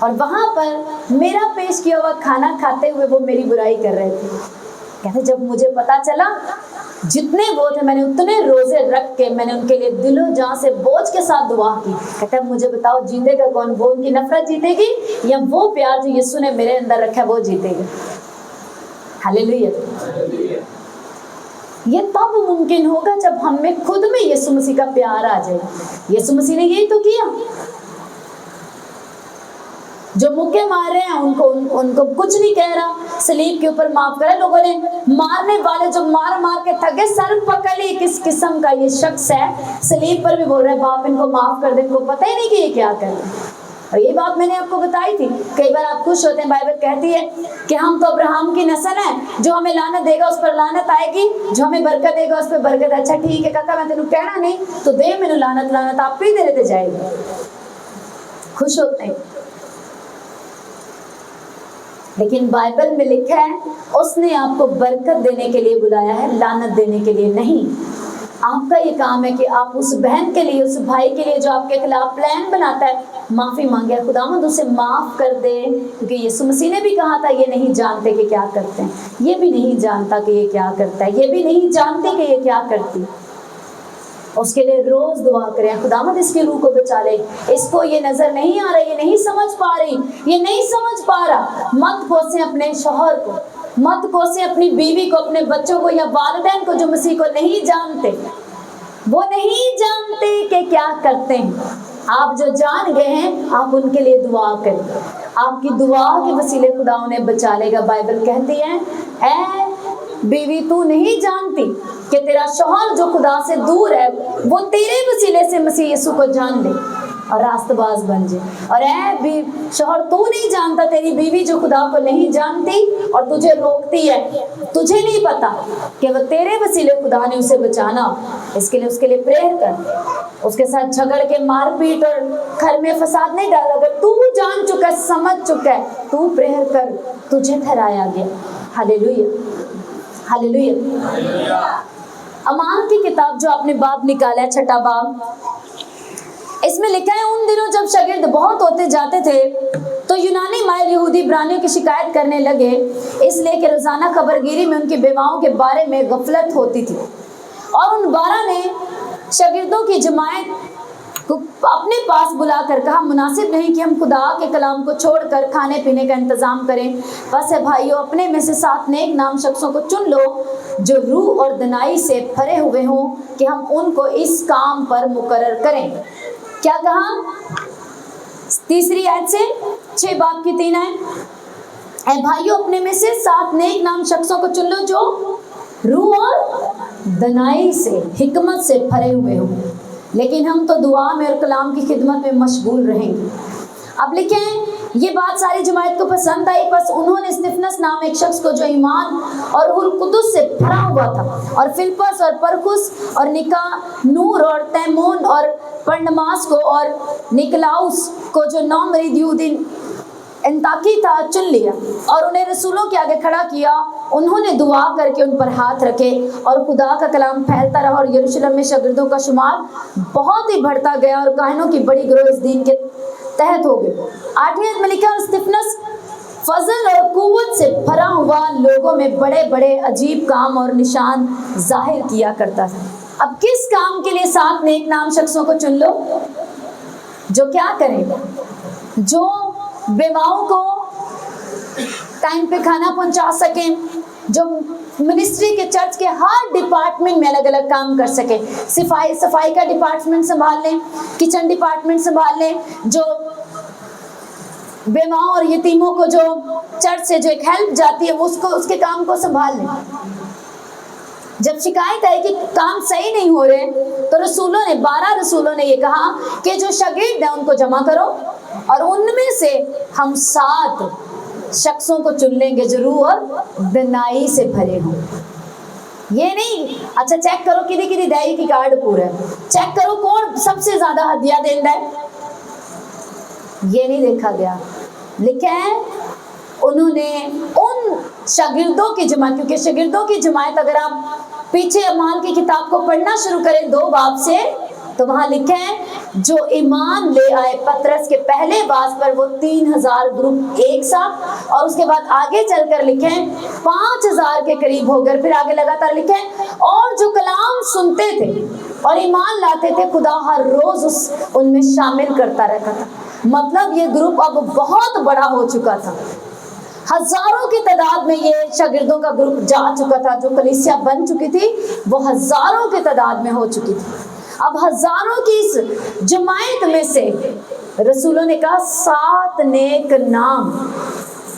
और वहां पर मेरा पेश किया हुआ खाना खाते हुए वो मेरी बुराई कर रहे थे। कहते जब मुझे पता चला जितने वो थे, मैंने उतने रोजे रख के मैंने उनके लिए दिलो जान से बोझ के साथ दुआ की। कहते मुझे बताओ जीतेगा कौन, वो उनकी नफरत जीतेगी या वो प्यार जो यीशु ने मेरे अंदर रखा है वो जीतेगा। हालेलुया। ये तब मुमकिन होगा जब हम में खुद में यीशु मसीह का प्यार आ जाए। यीशु मसीह ने यही तो किया, जो मुक्के मार रहे हैं उनको कुछ नहीं कह रहा, सलीब के ऊपर माफ करा। लोगों ने मारने वाले जो मार मार के थके, सर पकड़ ली, किस किस्म का ये शख्स है, सलीब पर भी बोल रहे हैं बाप इनको माफ कर दे, इनको पता ही नहीं कि ये क्या कर रहे हैं। और ये बात मैंने आपको बताई थी। कई बार आप खुश होते हैं, बाइबल कहती है कि हम तो अब्राहम की नस्ल हैं, जो हमें लानत देगा उस पर लानत आएगी, जो हमें बरकत देगा उस पर बरकत। अच्छा ठीक है काका, मैं तेनू कहना नहीं तो दे मैनू लानत, लानत आप ही दे देते जाएगा। खुश होते हैं, लेकिन बाइबल में लिखा है उसने आपको बरकत देने के लिए बुलाया है, लानत देने के लिए नहीं। आपका ये काम है कि आप उस बहन के लिए, उस भाई के लिए जो आपके खिलाफ प्लान बनाता है, माफी मांगे, खुदावंद उसे माफ कर दे, क्योंकि यीशु मसीह ने भी कहा था ये नहीं जानते कि क्या करते हैं, ये भी नहीं जानता कि ये क्या करता है, ये भी नहीं जानते कि ये क्या करती। उसके लिए रोज दुआ करें, खुदावंद इसकी रूह को बचा ले, इसको ये नजर नहीं आ रहा, ये नहीं समझ पा रही, ये नहीं समझ पा रहा। मत कोसे अपने शौहर को, मत कोसे अपनी बीवी को, अपने बच्चों को या वालिदैन को जो मसीह को नहीं जानते। वो नहीं जानते कि क्या करते हैं। आप जो जान गए हैं आप उनके लिए दुआ करें, आपकी दुआ के वसीले खुदा उन्हें बचा लेगा। बाइबल कहती है ऐ बीवी तू नहीं जानती कि तेरा शौहर जो खुदा से दूर है वो तेरे वसीले से मसीह यीशु को जान ले और रास्तबाज बन जाए। और ऐ शौहर तू नहीं जानता, तेरी बीवी जो खुदा को नहीं जानती और तुझे रोकती है, तुझे नहीं पता कि वो तेरे वसीले खुदा ने उसे बचाना। इसके लिए उसके लिए प्रेयर कर, उसके साथ झगड़ के मारपीट और घर में फसाद नहीं डाल। अगर तू जान चुका है, समझ चुका है, तू प्रेयर कर, तुझे ठहराया गया। Hallelujah, hallelujah. अमाल की किताब जो आपने बाब निकाला है, 6ठा बाब, इसमें लिखा है उन दिनों जब शागिर्द बहुत होते जाते थे तो यूनानी माहिर यहूदी इब्रानियों की शिकायत करने लगे, इसलिए कि रोजाना खबरगिरी में उनकी बेवाओं के बारे में गफलत होती थी। और उन 12 ने शागिर्दों की जमायत को अपने पास बुलाकर कहा मुनासिब नहीं कि हम खुदा के कलाम को छोड़कर खाने पीने का इंतजाम करें। बस है भाइयों, अपने में से 7 नेक नाम शख्सों को चुन लो जो रूह और दनाई से भरे हुए हों कि हम उनको इस काम पर मुकर्रर करें। क्या कहा? 3री आयत से 6 बाब की 3 है। ऐ भाइयों, अपने में से 7 नेक नाम शख्सों को चुन लो जो रूह और दनाई से, हिकमत से भरे हुए हों। लेकिन हम तो दुआ में और कलाम की खिदमत में मशगूल रहेंगे। अब लिखें ये बात सारी जमात को पसंद आई, बस उन्होंने स्तिफनस नाम एक शख्स को जो ईमान और रूह कुदस से भरा हुआ था, और फिलिप्पस और परखुस और निकानूर और तैमोन और बरनबास को और निकलाउस को जो 9 मरीद यहूदी अंताकी था चुन लिया और उन्हें रसूलों के आगे खड़ा किया। उन्होंने दुआ करके उन पर हाथ रखे और खुदा का कलाम फैलता रहा और यरूशलेम में शागिर्दों का शुमार बहुत ही बढ़ता गया और काहिनों की बड़ी गिरोह इस दीन के तहत हो गए। 8वीं आयत में लिखा, स्तिफनस फजल और कुव्वत से भरा हुआ लोगों में बड़े बड़े अजीब काम और निशान जाहिर किया करता था। अब किस काम के लिए 7 नेक नाम शख्सों को चुन लो जो क्या करें, जो बेवाओं को टाइम पे खाना पहुंचा सकें, जो मिनिस्ट्री के चर्च के हर डिपार्टमेंट में अलग अलग काम कर सके। सफाई का डिपार्टमेंट संभाल लें, किचन डिपार्टमेंट संभाल लें, जो बेवाओं और यतीमों को जो चर्च से जो एक हेल्प जाती है वो उसके काम को संभाल लें। जब शिकायत आई कि काम सही नहीं हो रहे तो 12 रसूलों ने ये कहा कि जो शागिर्द हैं उनको जमा करो और उनमें से हम 7 शख्सों को चुन लेंगे जो रूह और दनाई से भरे हों। ये नहीं अच्छा चेक करो किदी दही की कार्ड पूरा है, चेक करो कौन सबसे ज्यादा हदिया देता है, ये नहीं देखा गया। लिखा है उन्होंने उन शागिर्दों की जमात, क्योंकि शागिर्दों की जमात अगर आप पीछे अमाल की किताब को पढ़ना शुरू करें 2 बाब से तो वहां लिखा है जो ईमान ले आए पतरस के पहले बास पर वो 3000 ग्रुप एक साथ, और उसके बाद आगे चलकर लिखे 5000 के करीब हो गए। फिर आगे लगातार लिखे और जो कलाम सुनते थे और ईमान लाते थे खुदा हर रोज उनमें शामिल करता रहता था। मतलब ये ग्रुप अब बहुत बड़ा हो चुका था, हजारों की तादाद में ये शागिर्दों का ग्रुप जा चुका था। जो कलीसिया बन चुकी थी वो हजारों की तादाद में हो चुकी थी। अब हजारों की इस जमायत में से रसूलों ने कहा 7 नेक नाम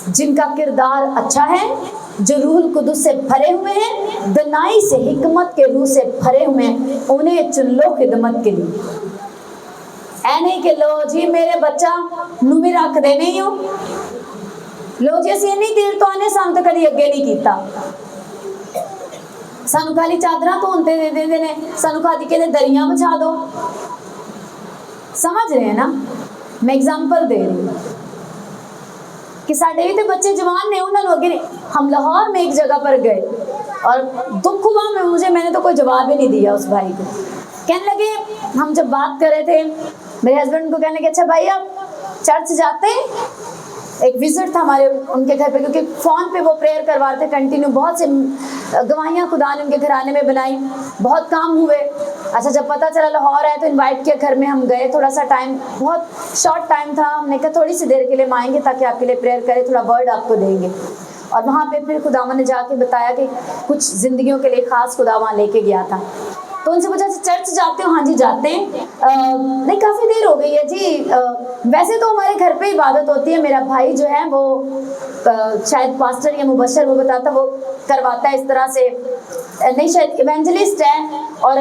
जिनका किरदार अच्छा है, जो रूह कुदस से भरे हुए हैं, दनाई से हिकमत के रूह से भरे हुए हैं, उन्हें चुन लो खिदमत के लिए। ऐ नहीं कि लो जी मेरे बच्चा नू भी रख देने ही हो, लो जी असी इन्नी देर तो आने सानू तो कभी अगे नहीं किया, सानू खाली चादर धोते दे देंगे ने, सानू खाली कहते दरियां बिछा दो। समझ रहे हैं ना, मैं एग्जाम्पल दे रही हूँ कि साढ़े भी तो बच्चे जवान ने, उन्होंने अगे हम लाहौर में एक जगह पर गए और दुख हुआ मैंने तो कोई जवाब ही नहीं दिया उस भाई को। कहने लगे, हम जब बात कर रहे थे मेरे हस्बैंड को, कहने लगे अच्छा भाई आप चर्च जाते हैं? एक विजिट था हमारे उनके घर पे, क्योंकि फ़ोन पे वो प्रेयर करवाते थे कंटिन्यू, बहुत से गवाहियाँ खुदा ने उनके घराने में बनाई, बहुत काम हुए। अच्छा जब पता चला लाहौर है तो इनवाइट किया घर में, हम गए, थोड़ा सा टाइम बहुत शॉर्ट टाइम था, हमने कहा थोड़ी सी देर के लिए हम आएंगे ताकि आपके लिए प्रेयर करें, थोड़ा वर्ड आपको देंगे। और वहाँ पे फिर खुदावा ने जाके बताया कि कुछ ज़िंदगियों के लिए ख़ास खुदा वहाँ लेके गया था। तो उनसे पूछा चर्च जाते हो? हाँ जी जाते हैं। नहीं काफ़ी देर हो गई है जी। वैसे तो हमारे घर पे इबादत होती है, मेरा भाई जो है वो शायद पास्टर या मुबशर वो बताता, वो करवाता है इस तरह से, नहीं शायद इवेंजलिस्ट है और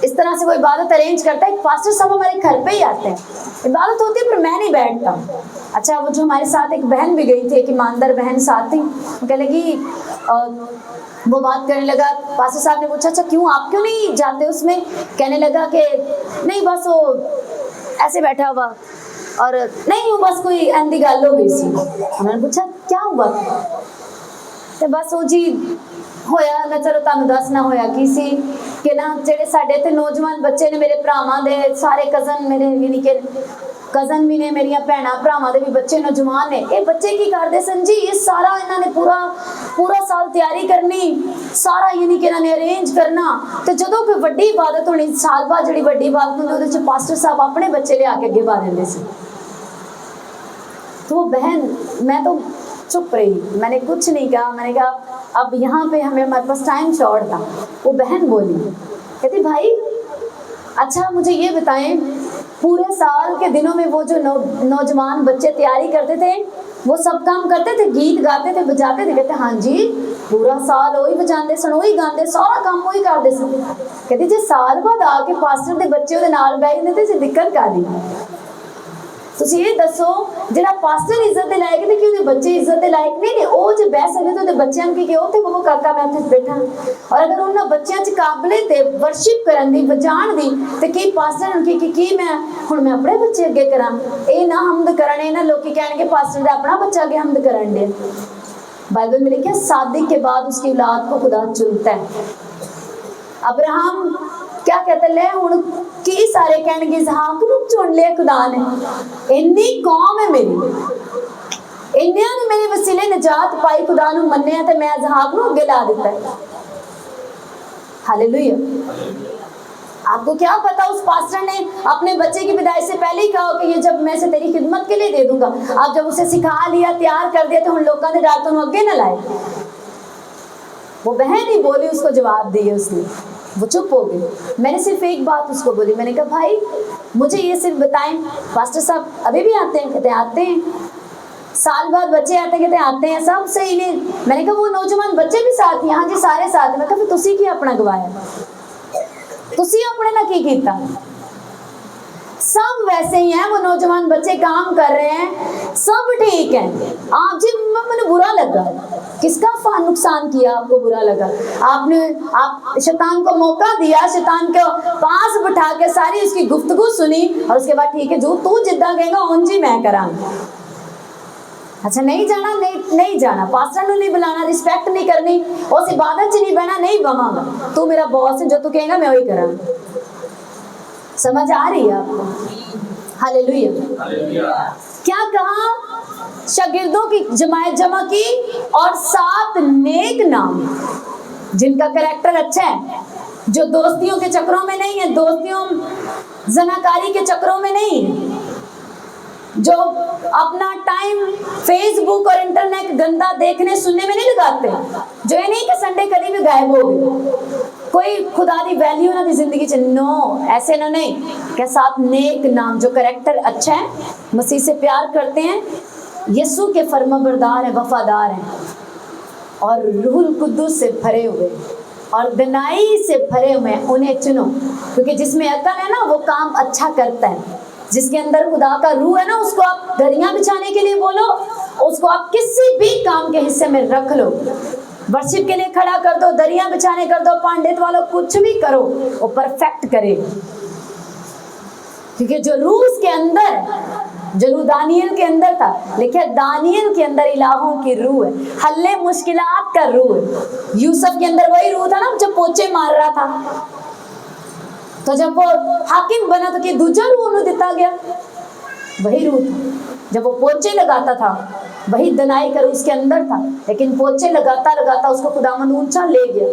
इस तरह से वो इबादत अरेंज करता है। पास्टर साहब हमारे घर पे ही आते हैं, इबादत होती है पर मैं नहीं बैठता। अच्छा वो जो हमारे साथ एक बहन भी गई थी, एक ईमानदार बहन साथ थी, वो कहने लगी, वो बात करने लगा, पास्टर साहब ने पूछा अच्छा क्यों आप क्यों नहीं जाते उसमें? कहने लगा कि नहीं बस वो ऐसे बैठा हुआ और नहीं वो बस कोई अंधी गल हो गई सी। उन्होंने पूछा क्या हुआ? तो बस वो जी होया मैं चलो तुहानू दसना होया कि सी कि ना जेडे साडे इत्थे नौजवान बच्चे ने, मेरे भरावां दे सारे कज़न, मेरे यानी कि कज़न भी ने, मेरिया भैणां भरावां दे भी बच्चे नौजवान ने, ये बच्चे की करते सन जी, ये सारा इन्होंने पूरा साल तैयारी करनी, सारा यानी कि इन्होंने अरेंज करना, तो जो कोई वड्डी इबादत होनी साल बाद जी वड्डी इबादत होंदी उहदे च पास्टर साहब अपने बच्चे लिया के अगे पा देंदे सी। तो वो बहन, मैं तो चुप रही, मैंने कुछ नहीं कहा। मैंने कहा अब यहाँ पे हमारे पास टाइम शॉर्ट था। वो बहन बोली, कहती भाई अच्छा मुझे ये बताएं, पूरे साल के दिनों में वो जो नौजवान बच्चे तैयारी करते थे वो सब काम करते थे, गीत गाते थे, बजाते थे? कहते हाँ जी पूरा साल वही बजाते सन, वही गाते, सारा काम वही करते सन। कहती जो साल बाद आके पास्टर के बच्चे उहदे नाल बैठ जाते सी, दिक्कत कादी? ਤੁਸੀਂ ਇਹ ਦੱਸੋ ਜਿਹੜਾ ਪਾਸਟਰ ਇੱਜ਼ਤ ਦੇ ਲਾਇਕ ਨੇ ਕਿ ਉਹਦੇ ਬੱਚੇ ਇੱਜ਼ਤ ਦੇ ਲਾਇਕ ਨਹੀਂ? ਉਹ ਜੇ ਬਹਿ ਸਕਦੇ ਤਾਂ ਉਹਦੇ ਬੱਚਿਆਂ ਨੂੰ ਕੀ ਉੱਥੇ ਬਹੂ ਕਾਕਾ ਮੈਂ ਉੱਥੇ ਬੈਠਾ। ਔਰ ਅਗਰ ਉਹਨਾਂ ਬੱਚਿਆਂ 'ਚ ਕਾਬਲੀਅਤ ਹੈ ਵਰਸ਼ਿਪ ਕਰਨ ਦੀ, ਵਜਾਣ ਦੀ, ਤੇ ਕੀ ਪਾਸਟਰ ਨੂੰ ਕੀ ਮੈਂ ਹੁਣ ਮੈਂ ਆਪਣੇ ਬੱਚੇ ਅੱਗੇ ਕਰਾਂ? ਇਹ ਨਾ ਹਮਦ ਕਰਨ, ਇਹ ਨਾ ਲੋਕੀ ਕਹਿਣਗੇ पास्टर ਦਾ ਆਪਣਾ ਬੱਚਾ ਅੱਗੇ ਹਮਦ ਕਰਨ ਦੇ। बाइबल में लिखा शादी के बाद उसकी औलाद को खुदा चुनता है। अब्राहम क्या कहता ले हुण की सारे कहणगे इसहाक नूं चुन लिया खुदा ने, इन्नी कौम है मेरी, इन्नियां ने मेरे वसीले निजात पाई, खुदा नूं मन्निया ते मैं इसहाक नूं अगे ला दिता है। हालेलुया। आपको क्या पता उस पास्टर ने अपने बच्चे की विदाई से पहले ही कहा कि ये जब मैं इसे तेरी खिदमत के लिए दे दूंगा। आप जब उसे सिखा लिया, तैयार कर दिया, तो उन लोगों ने डांट तो अगे न लाए। वो बहन ही बोली, उसको जवाब दिए उसने, वो चुप हो गई। मैंने सिर्फ एक बात उसको बोली, मैंने कहा भाई मुझे ये सिर्फ बताएं, पास्टर साहब अभी भी आते हैं? कहते आते हैं। साल बाद बच्चे आते हैं? कहते आते हैं। सब सही ने। मैंने कहा वो नौजवान बच्चे भी साथ हैं? हाँ जी सारे साथ। मैं कहा फिर तुसी की अपना गवाया, तुसी अपने ना की कीता? सब वैसे ही हैं, वो नौजवान बच्चे काम कर रहे हैं, सब ठीक है। आप जी मैंने बुरा लगा, किसका नुकसान किया? आपको बुरा लगा, आपने आप शैतान को मौका दिया, शैतान के पास बिठा के सारी उसकी गुफ्तगू सुनी और उसके बाद ठीक है जो तू जिद्दां कहेगा उंज ही मैं करांगा। अच्छा नहीं जाना, नहीं जाना, पास्टर नूं नहीं बुलाना, रिस्पेक्ट नहीं करनी, उस इबादत च नहीं बहना, नहीं बवांगा, तू मेरा बॉस है, जो तू कहेगा मैं वही करांगा। समझ आ रही है आपको? हालेलुया। क्या कहा? शागिर्दों की जमायत जमा की और 7 नेक नाम जिनका कैरेक्टर अच्छा है, जो दोस्तियों के चक्रों में नहीं है, दोस्तियों जनाकारी के चक्रों में नहीं है, जो अपना टाइम फेसबुक और इंटरनेट गंदा देखने सुनने में नहीं लगाते, जो ये नहीं कि संडे कभी भी गायब हो गए, कोई खुदा दी वैल्यू ना दी जिंदगी च, नो ऐसे ना नहीं। क्या 7 नेक नाम, जो कैरेक्टर अच्छा है, मसीह से प्यार करते हैं, यीशु के फर्माबरदार हैं, वफादार हैं और रूहुल कुद्दूस से भरे हुए और दनाई से भरे हुए, उन्हें चुनो। क्योंकि जिसमें अकल है ना वो काम अच्छा करता है, जिसके अंदर खुदा का रूह है ना उसको आप दरियां बिछाने के लिए बोलो, उसको आप किसी भी काम के हिस्से में रख लो, वर्शिप के लिए खड़ा कर दो, दरियां बिछाने कर दो, पंडित वालों कुछ भी करो, वो परफेक्ट करे। क्योंकि जो रूह उसके अंदर है, जो रूह दानियल के अंदर था, लिखे दानियल के अंदर इलाहों की रूह है, हल्ले मुश्किलात का रूह है। यूसुफ के अंदर वही रूह था ना जब पोचे मार रहा था, तो जब वो हाकिम बना तो कि दूसरा रूह उन्हें दिता गया, वही रूह था। जब वो पोचे लगाता था वही दनाई कर उसके अंदर था, लेकिन पोचे लगाता लगाता उसको खुदावंद ऊंचा ले गया।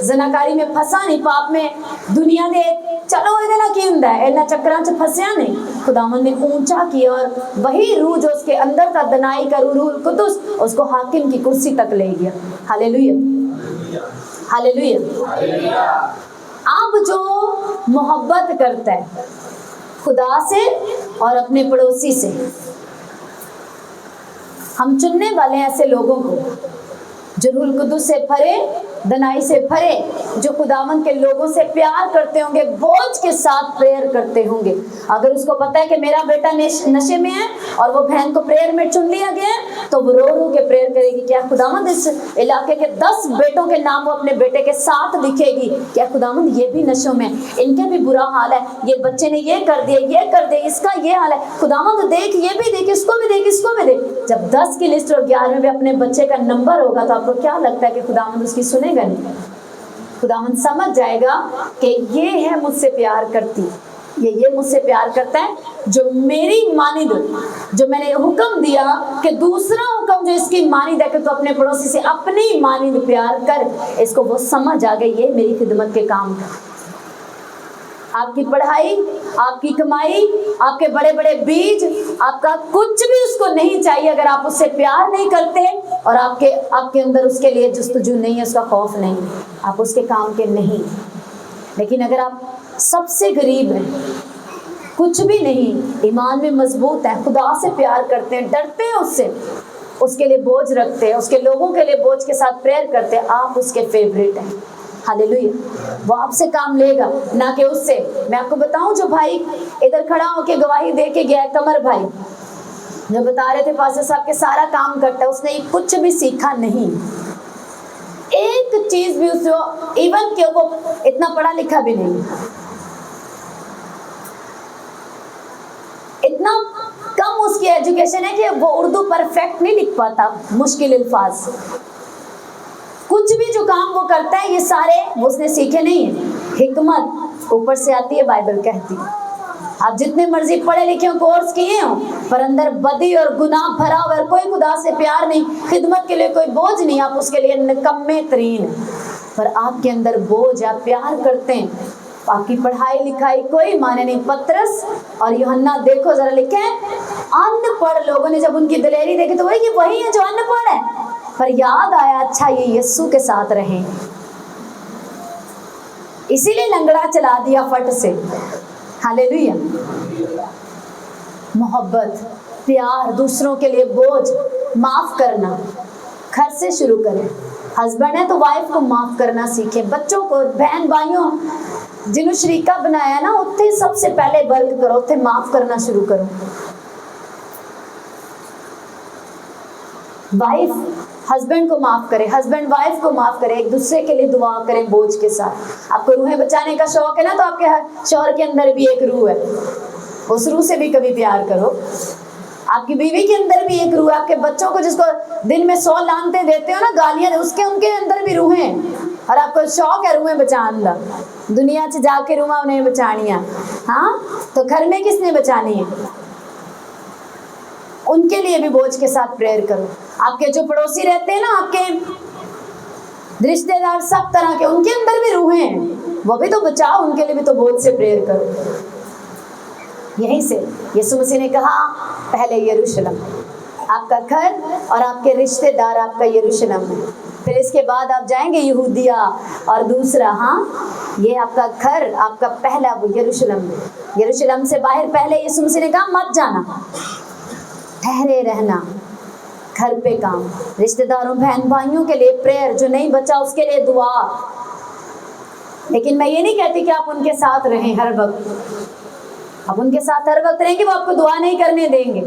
जनाकारी में फंसा नहीं, पाप में दुनिया दे चलो ये ना की हुंदा है, इन्हां चक्करां च फंसिया नहीं, खुदावंद ने ऊंचा किया और वही रूह जो उसके अंदर था, दनाई का रूह कुदुस, उसको हाकिम की कुर्सी तक ले गया। Hallelujah, hallelujah. अब जो मोहब्बत करता है खुदा से और अपने पड़ोसी से, हम चुनने वाले हैं ऐसे लोगों को जो रूहुल कुद्दूस से भरे, दनाई से भरे, जो खुदावंद के लोगों से प्यार करते होंगे, बोझ के साथ प्रेयर करते होंगे। अगर उसको पता है कि मेरा बेटा नशे में है और वो बहन को प्रेयर में चुन लिया गया है, तो वो रो रो के प्रेयर करेगी, क्या खुदावंद इस इलाके के 10 बेटों के नाम वो अपने बेटे के साथ लिखेगी, क्या खुदावंद ये भी नशों में, इनके भी बुरा हाल है, ये बच्चे ने ये कर दिया, ये कर दिया, इसका ये हाल है, खुदावंद देख, ये भी देख, इसको भी देख, इसको भी देख। जब 10 की लिस्ट और 11वें में अपने बच्चे का नंबर होगा तो आपको क्या लगता है कि खुदावंद उसकी सुनेगा नहीं? खुदावंद समझ जाएगा कि ये है मुझसे प्यार करती, ये मुझसे प्यार करता है, जो मेरी मानिद, जो मैंने हुक्म दिया कि दूसरा हुक्म जो इसकी मानिद है कि तो अपने पड़ोसी से अपनी मानिद प्यार कर, इसको वो समझ आ गई, ये मेरी खिदमत के काम का। आपकी पढ़ाई, आपकी कमाई, आपके बड़े बड़े बीज, आपका कुछ भी उसको नहीं चाहिए अगर आप उससे प्यार नहीं करते और आपके अंदर उसके लिए जुस्तजू नहीं है, उसका खौफ नहीं, आप उसके काम के नहीं। लेकिन अगर आप सबसे गरीब हैं, कुछ भी नहीं, ईमान में मजबूत है, खुदा से प्यार करते हैं, डरते हैं उससे, उसके लिए बोझ रखते हैं, उसके लोगों के लिए बोझ के साथ प्रेयर करते हैं, आप उसके फेवरेट हैं। हालेलुया। वो आपसे काम लेगा, ना कि उससे। मैं आपको बताऊं, जो भाई इधर खड़ा होके गवाही दे के गया, कमर भाई, जो बता रहे थे पास्टर साहब के सारा काम करता है, उसने कुछ भी सीखा नहीं, एक चीज भी उसको, इवन कि वो इतना पढ़ा लिखा भी नहीं, इतना कम उसकी एजुकेशन है कि वो उर्दू परफेक्ट नहीं लिख पाता, मुश्किल अल्फाज। कुछ भी जो काम वो करता है, ये सारे उसने सीखे नहीं है। हिकमत ऊपर से आती है, बाइबल कहती है। आप जितने मर्जी पढ़े लिखे हो, कोर्स किए हो, पर अंदर बदी और गुनाह भरा हुआ, कोई खुदा से प्यार नहीं, खिदमत के लिए कोई बोझ नहीं, आप उसके लिए निकम्मे तरीन। पर आपके अंदर बोझ, आप प्यार करते हैं, आपकी पढ़ाई लिखाई कोई माने नहीं। पतरस और यूहन्ना देखो जरा, लिखे अनपढ़ लोगों ने जब उनकी दिलेरी देखी तो वही है जो अनपढ़ है, पर याद आया अच्छा ये यीशु के साथ रहे, इसीलिए लंगड़ा चला दिया फट से। हालेलुया। मोहब्बत, प्यार, दूसरों के लिए बोझ, माफ करना घर से शुरू करें। हस्बैंड है तो वाइफ को माफ करना सीखे, बच्चों को, बहन भाइयों जिन्होंने शरीका बनाया ना, उत्थे सबसे पहले वर्क करो, उत्थे माफ करना शुरू करो। वाइफ हस्बैंड को माफ करे, हस्बैंड वाइफ को माफ करे, एक दूसरे के लिए दुआ करें बोझ के साथ। आपको रूहें बचाने का शौक है ना, तो आपके शौहर के अंदर भी एक रूह है, उस रूह से भी कभी प्यार करो। आपकी बीवी के अंदर भी एक रूह है, आपके बच्चों को जिसको दिन में 100 लानते देते हो ना, गालियां, उसके उनके अंदर भी रूहें हैं, और आपको शौक है रूहें बचाने का, दुनिया च जाके रूह उन्हें बचानिया। हाँ, तो घर में किसने बचानी है, उनके लिए भी बोझ के साथ प्रेयर करो। आपके जो पड़ोसी रहते हैं ना, आपके रिश्तेदार, सब तरह के, उनके अंदर भी रूहें हैं, वो भी तो बचाओ, उनके लिए भी तो बोझ से प्रेयर करो। यहीं से यीशु मसीह ने कहा, पहले यरूशलेम, आपका घर और आपके रिश्तेदार आपका यरूशलेम है, फिर इसके बाद आप जाएंगे यहूदिया, और दूसरा, हाँ, ये आपका घर, आपका पहला वो यरूशलेम है। यरूशलेम से बाहर पहले यीशु मसीह ने कहा मत जाना, ठहरे रहना, घर पे काम, रिश्तेदारों बहन भाइयों के लिए प्रेयर, जो नहीं बचा उसके लिए दुआ। लेकिन मैं ये नहीं कहती कि आप उनके साथ रहें हर वक्त, आप उनके साथ हर वक्त रहेंगे, वो आपको दुआ नहीं करने देंगे।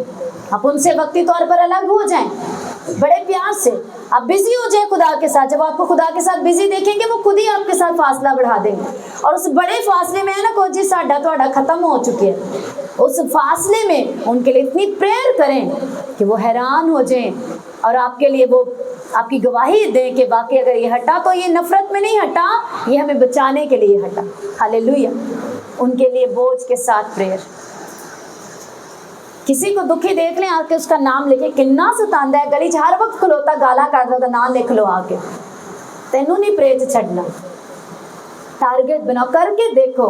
आप उनसे वक्ती तौर पर अलग हो जाएं, बड़े प्यार से आप बिजी हो जाए खुदा के साथ। जब आपको खुदा के साथ बिजी देखेंगे, वो खुद ही आपके साथ फासला बढ़ा देंगे, और उस बड़े फासले में है ना, कोई चीज साडा थोड़ा खत्म हो चुकी है, उस फासले में उनके लिए इतनी प्रेयर करें कि वो हैरान हो जाएं, और आपके लिए वो आपकी गवाही दें कि बाकी अगर ये हटा तो ये नफरत में नहीं हटा, ये हमें बचाने के लिए हटा। हालेलुया। उनके लिए बोझ के साथ प्रेयर। किसी को दुखी देख लें, आके उसका नाम लेके, किन्ना सतांदा है गली च हर वक्त खलोता गाला काटदा, तो नाम लिख लो आके, तेनू नहीं प्रेर च छड्डना। टारगेट बनाओ, करके देखो।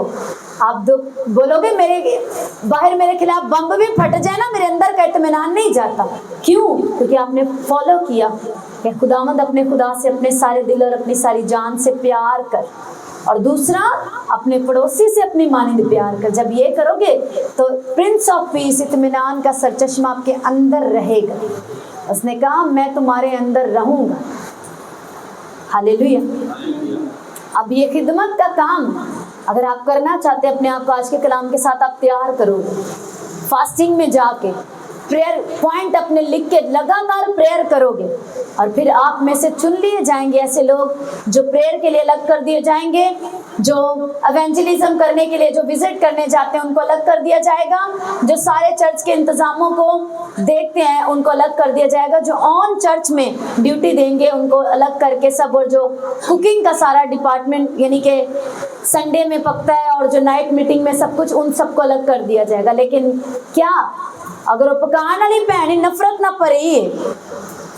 आप दुख बोलोगे, मेरे बाहर मेरे खिलाफ बम भी फट जाए ना, मेरे अंदर का इत्मीनान नहीं जाता। क्यों? क्योंकि आपने फॉलो किया कि खुदावंद, अपने खुदा से अपने सारे दिल और अपनी सारी जान से प्यार कर, और दूसरा अपने पड़ोसी से अपनी मानिंद प्यार कर। जब ये करोगे तो प्रिंस ऑफ पीस, इत्मीनान का सरचश्मा आपके अंदर रहेगा। उसने कहा मैं तुम्हारे अंदर रहूंगा। हालेलुया। अब ये खिदमत का काम अगर आप करना चाहते हैं, अपने आप को आज के कलाम के साथ आप तैयार करोगे, फास्टिंग में जाके प्रेयर पॉइंट अपने लिख के लगातार प्रेयर करोगे, और फिर आप में से चुन लिए जाएंगे ऐसे लोग जो प्रेयर के लिए अलग कर दिए जाएंगे, जो एवेंजलिज्म करने के लिए, जो विजिट करने जाते हैं उनको अलग कर दिया जाएगा, जो सारे चर्च के इंतजामों को देखते हैं उनको अलग कर दिया जाएगा, जो ऑन चर्च में ड्यूटी देंगे उनको अलग करके सब, और जो कुकिंग का सारा डिपार्टमेंट यानी कि संडे में पकता है और जो नाइट मीटिंग में सब कुछ, उन सबको अलग कर दिया जाएगा। लेकिन क्या अगर वो पकाने वाली भैन नफरत ना भरी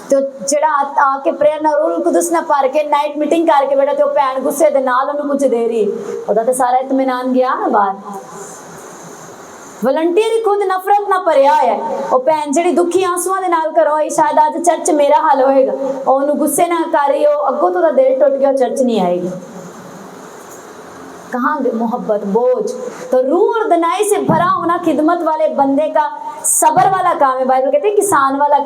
तो जेड़ा आके प्रेयर ना रूल कुदस ना भर के नाइट मीटिंग करके बेटा तो भैन गुस्से दे नाल उन्हें कुछ दे रही, ओदा तो सारा इत्मीनान गया ना बाहर। वलंटियर खुद नफरत ना भरिया है, वो भैन जी दुखी आंसुआं दे नाल करो शायद आज चर्च मेरा हाल होएगा, और उन्हें गुस्से ना कर रही हो, अगों तो दिल टुट गया, चर्च नहीं आएगी। कहाँ मोहब्बत, बोझ। तो रूह और दनाई से भरा होना खिदमत वाले बंदे का सबर वाला काम है। बाइबल कहते हैं किसान वाला